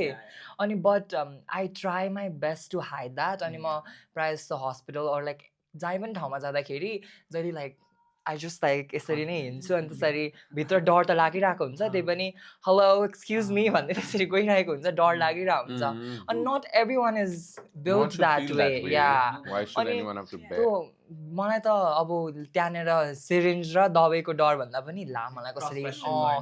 Speaker 4: अनि but I try my best to hide that अनि म प्रायः जस्तो हस्पिटल अर लाइक जहीँ पनि ठाउँमा जाँदाखेरि जहिले लाइक आई जस्ट लाइक यसरी नै हिँड्छु अनि त्यसरी भित्र डर त लागिरहेको हुन्छ त्यही पनि हेलो एक्सक्युज मी भन्दै त्यसरी गइरहेको हुन्छ डर लागिरहेको हुन्छ अनि नट every one is built that way या अनि त्यो मलाई त अब त्यहाँनिर सिरिन्ज र दबाईको डर भन्दा पनि ला मलाई कसरी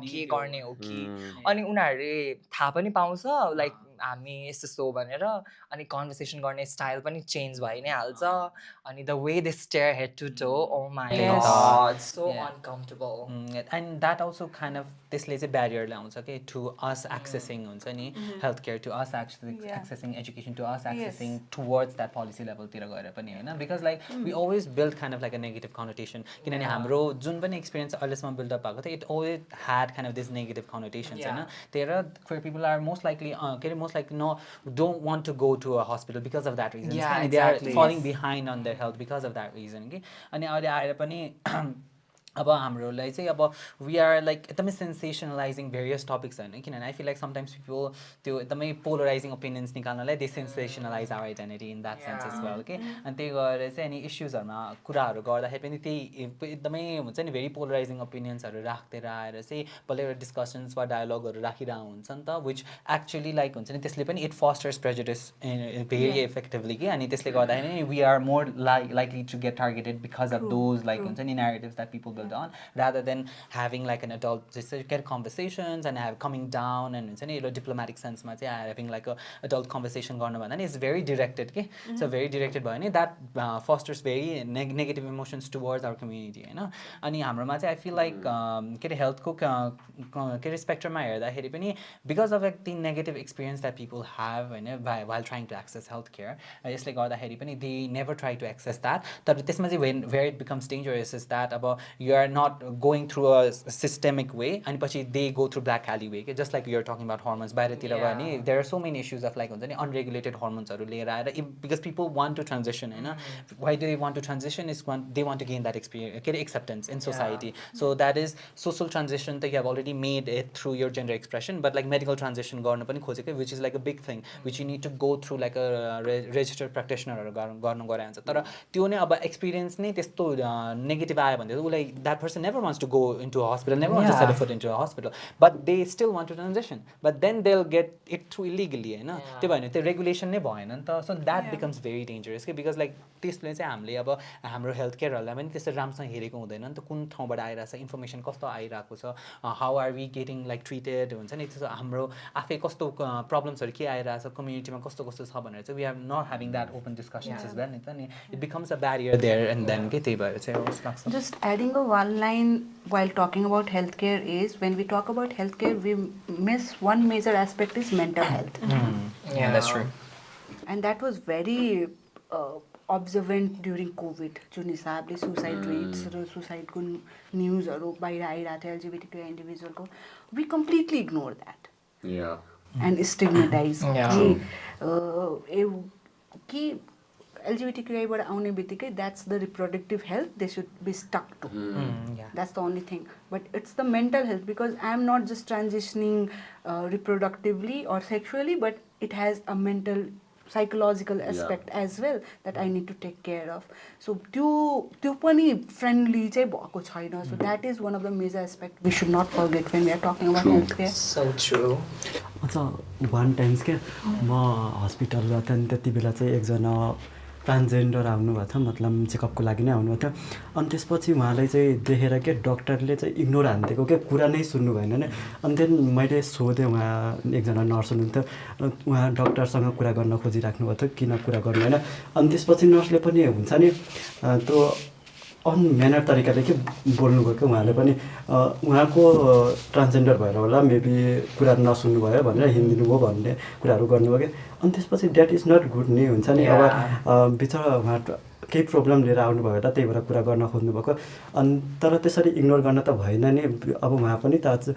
Speaker 4: के गर्ने हो कि अनि उनीहरूले थाहा पनि पाउँछ लाइक हामी यस्तो भनेर अनि कन्भर्सेसन गर्ने स्टाइल पनि चेन्ज भइ नै हाल्छ अनि the way they stare head to toe oh my God so uncomfortable
Speaker 3: and that also kind of त्यसले चाहिँ ब्यारियर ल्याउँछ कि टु अस एक्सेसिङ हुन्छ नि health care to us accessing education to us accessing towards that policy लेभलतिर गएर पनि होइन because like we always build kind of like a negative connotation किनभने हाम्रो जुन पनि एक्सपिरियन्स अहिलेसम्म बिल्डअप भएको थियो it always had kind of this negative connotations होइन त्यही भएर queer people are most likely के अरे most likely don't want to go to a hospital because of that reason.
Speaker 4: Yeah,
Speaker 3: they are falling behind on their health because of that reason. Okay? अनि अहिले आएर पनि अब हाम्रोलाई चाहिँ अब we are like एकदमै सेन्सेसनलाइजिङ भेरियस टपिक्स होइन किनभने I feel like sometimes people त्यो एकदमै पोलराइजिङ ओपिनियन्स निकाल्नलाई they sensationalize our identity in that sense as well के अनि त्यही गरेर चाहिँ अनि इस्युजहरूमा कुराहरू गर्दाखेरि पनि त्यही एकदमै हुन्छ नि भेरी पोलराइजिङ ओपिनियन्सहरू राख्दै आएर चाहिँ बल्ल एउटा डिस्कसन्स वा डायलगहरू राखिरहेको हुन्छ नि त विच एक्चुली लाइक हुन्छ नि त्यसले पनि it fosters prejudice very effectively कि अनि त्यसले गर्दाखेरि we are more likely to get targeted because of those like हुन्छ नि narratives that people on rather than having like an adult just get conversations and have coming down and it's a diplomatic sense ma chai having like a adult conversation garna bhanda ni is very directed ke so very directed bhayo ni that fosters very negative emotions towards our community हैन अनि हाम्रोमा चाहिँ I feel like के रे health को के रे spectrum ma हेर्दा खेरि पनि because of like the negative experience that people have Hahn while trying to access healthcare यसले गर्दा खेरि पनि they never try to access that तर त्यसमा चाहिँ where it becomes dangerous is that अब you are not going through a systemic way and pachi they go through black alley way just like you're talking about hormones bahiratira bhayo ni there are so many issues of like huncha ni unregulated hormones haru liera aera because people want to transition Hahn why do they want to transition is they want to gain that experience acceptance in society so that is social transition that you have already made it through your gender expression but like medical transition garnu pani khojeko which is like a big thing which you need to go through like a registered practitioner haru garnu गरे हुन्छ तर त्यो नै अब experience नै त्यस्तो negative आयो भने उलाई that person never wants to go into a hospital, never wants to set a foot into a hospital, but they still want to transition. But then they'll get it through illegally, you know. त्यो भयो नि त्यो regulation नै भएन नि त so that becomes very dangerous because like त्यसले चाहिँ हामीले अब हाम्रो हेल्थ केयरहरूलाई पनि त्यसरी राम्रोसँग हेरेको हुँदैन नि त कुन ठाउँबाट आइरहेको छ इन्फर्मेसन कस्तो आइरहेको छ how are we getting like treated हुन्छ नि त्यसो हाम्रो आफै कस्तो प्रब्लम्सहरू के आइरहेको छ कम्युनिटीमा कस्तो कस्तो छ भनेर चाहिँ we are not having that open discussions as well नि त नि it becomes a barrier there and then के त्यही भएर चाहिँ
Speaker 1: just adding a one line while talking about healthcare is when we talk about healthcare we miss one major aspect is mental health.
Speaker 4: Yeah, that's true.
Speaker 1: And that was very observant during COVID जुन हिसाबले suicide rates र suicide को न्युजहरू बाहिर आइरहेको थियो LGBTQIA individualको we completely ignore that. And stigmatize कि LGBTQIA बाट आउने बित्तिकै that's the reproductive health they should be stuck to. That's the only thing. But it's the mental health because I'm not just transitioning reproductively or sexually but it has a mental psychological aspect as well that I need to take care of. So त्यो पनि friendly चाहिँ भएको छैन. So that is one of the major aspects we should not forget when we are talking about healthcare.
Speaker 4: So true.
Speaker 5: अच्छा one times के म hospital गएको थिएँ त्यति बेला चाहिँ एकजना ट्रान्सजेन्डर आउनुभएको थियो मतलब चेकअपको लागि नै आउनुभएको थियो अनि त्यसपछि उहाँलाई चाहिँ देखेर के डक्टरले चाहिँ इग्नोर हान्दिएको के कुरा नै सुन्नु भएन नि अनि त्यहाँदेखि मैले सोधेँ उहाँ एकजना नर्स हुनुहुन्थ्यो उहाँ डक्टरसँग कुरा गर्न खोजिराख्नु भएको थियो किन कुरा गर्नु होइन अनि त्यसपछि नर्सले पनि हुन्छ नि त्यो अनम्यानर तरिकाले के बोल्नुभयो क्या उहाँले पनि उहाँको ट्रान्सजेन्डर भएर होला मेबी कुराहरू नसुन्नुभयो भनेर हिँडिदिनुभयो भन्ने कुराहरू गर्नुभयो क्या अनि त्यसपछि द्याट इज नट गुड नि हुन्छ नि अब बिचरा उहाँ केही प्रब्लम लिएर आउनुभयो होला त्यही भएर कुरा गर्न खोज्नुभएको अनि तर त्यसरी इग्नोर गर्न त भएन नि अब उहाँ पनि त आज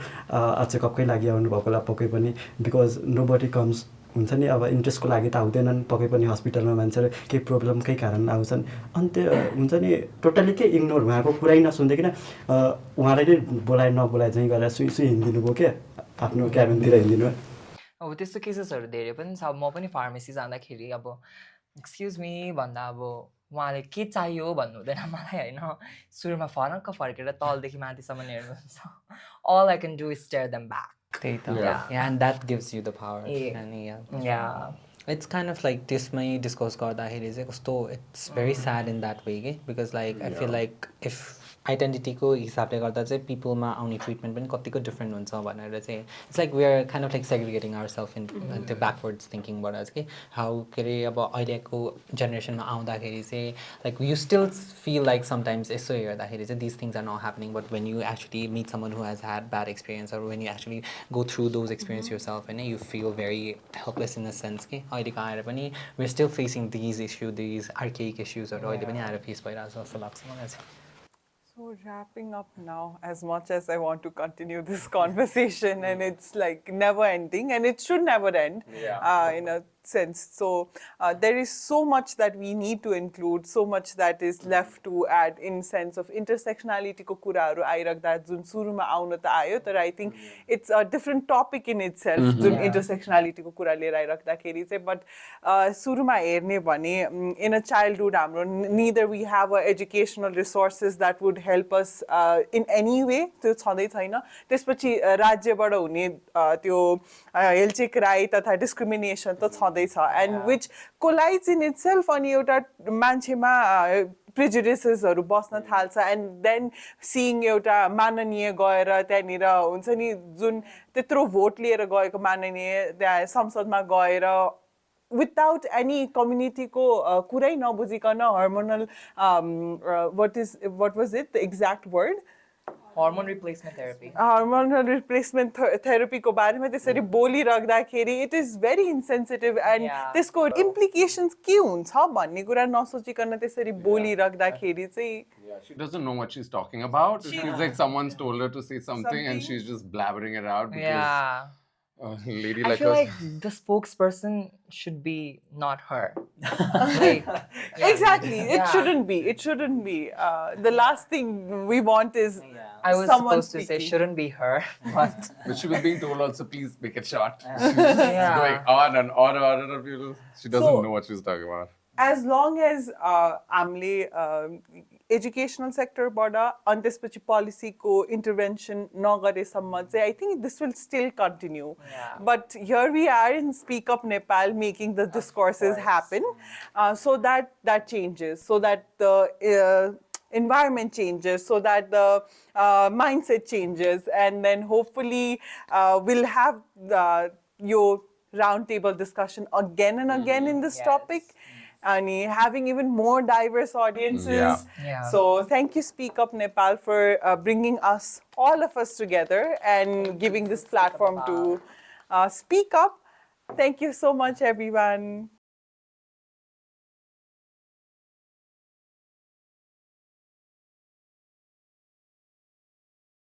Speaker 5: चेकअपकै लागि आउनुभएको होला पक्कै पनि बिकज नो बडी कम्स हुन्छ नि अब इन्ट्रेस्टको लागि त आउँदैनन् पक्कै पनि हस्पिटलमा मान्छेहरू केही प्रब्लमकै कारण आउँछन् अनि त्यो हुन्छ नि टोटल्ली के इग्नोर उहाँको कुरै नसुन्दैकिन उहाँलाई नै बोलाए नबोलाए चाहिँ गरेर सुई हिँडिदिनु भयो क्या आफ्नो क्याबिनतिर हिँडिदिनु
Speaker 4: अब त्यस्तो केसेसहरू धेरै पनि छ म पनि फार्मेसी जाँदाखेरि अब एक्सक्युज मी भन्दा अब उहाँले के चाहियो भन्नु हुँदैन मलाई होइन सुरुमा फरक्क फर्केर तलदेखि माथिसम्म हेर्नुहुन्छ all I can do is stare them back
Speaker 3: Yeah, and that gives you the power.
Speaker 4: Yeah.
Speaker 3: And
Speaker 4: Yeah.
Speaker 3: It's kind of like त्यसमै डिस्कस गर्दाखेरि चाहिँ कस्तो it's very sad in that way के because like I feel like if आइडेन्टिटीको हिसाबले गर्दा चाहिँ पिपलमा आउने ट्रिटमेन्ट पनि कतिको डिफ्रेन्ट हुन्छ भनेर चाहिँ it's like we are kind of like segregating our self in त्यो ब्याकवर्ड्स थिङ्किङबाट चाहिँ कि हाउ के अरे अब अहिलेको जेनेरेसनमा आउँदाखेरि चाहिँ like you still feel like sometimes यसो हेर्दाखेरि चाहिँ this things are not happening but when you actually meet someone who has had bad experience or when you actually go through those experience your self होइन you feel very helpless in the sense कि अहिलेको आएर पनि we're still facing these issues, these archaic issues or अहिले पनि आएर face भइरहेको जस्तो लाग्छ मलाई चाहिँ
Speaker 6: So wrapping up now, as much as I want to continue this conversation and it's like never ending and it should never end in a sense. So there is so much that we need to include, so much that is left to add in sense of intersectionality ko kuraharu airagda jun suruma auna ta ayo तर I think it's a different topic in itself jun intersectionality ko kura लिएर आइराख्दा खेरि चाहिँ but suruma हेर्ने भने in a childhood हाम्रो neither we have a educational resources that would help us in any way त्यो छँदै छैन त्यसपछि राज्यबाट हुने त्यो हेलचेक्राइ तथा डिस्क्रिमिनेसन त छँदै and which collides in itself अनि एउटा मान्छेमा prejudices बस्न थाल्छ and then seeing एउटा माननीय गएर त्यहाँनिर हुन्छ नि जुन त्यत्रो भोट लिएर गएको माननीय त्यहाँ संसदमा गएर without any community को कुरै नबुझिकन hormonal what was it the exact word
Speaker 4: Hormone replacement therapy.
Speaker 6: Hormonal replacement therapy को बारेमा त्यसरी बोलिराख्दाखेरि it is very insensitive and त्यसको implications के हुन्छ भन्ने कुरा नसोचिकन त्यसरी बोलिराख्दाखेरि चाहिँ
Speaker 2: she doesn't know what she's talking about. It feels like someone's told her to say something and she's just blabbering it out because lady
Speaker 4: I
Speaker 2: like
Speaker 4: feel
Speaker 2: us.
Speaker 4: like the spokesperson should be not her. Like,
Speaker 6: exactly, it shouldn't be. It shouldn't be. The last thing we want is
Speaker 4: I was
Speaker 6: someone
Speaker 4: supposed to say
Speaker 6: speaking.
Speaker 4: shouldn't be her, but
Speaker 2: But she was being told also, please make it short. She's just going on and on and on and on. She doesn't know what she's talking about.
Speaker 6: As long as हामीले educational sector बाट अनि त्यसपछि policy को intervention नगरेसम्म चाहिँ I think this will still continue. But here we are in Speak Up Nepal making the discourses happen so that changes, so that the environment changes, so that the mindset changes, and then hopefully we'll have your roundtable discussion again and again in this topic. And having even more diverse audiences. So thank you Speak Up Nepal for bringing us, all of us together and giving this platform to speak up. Thank you so much everyone.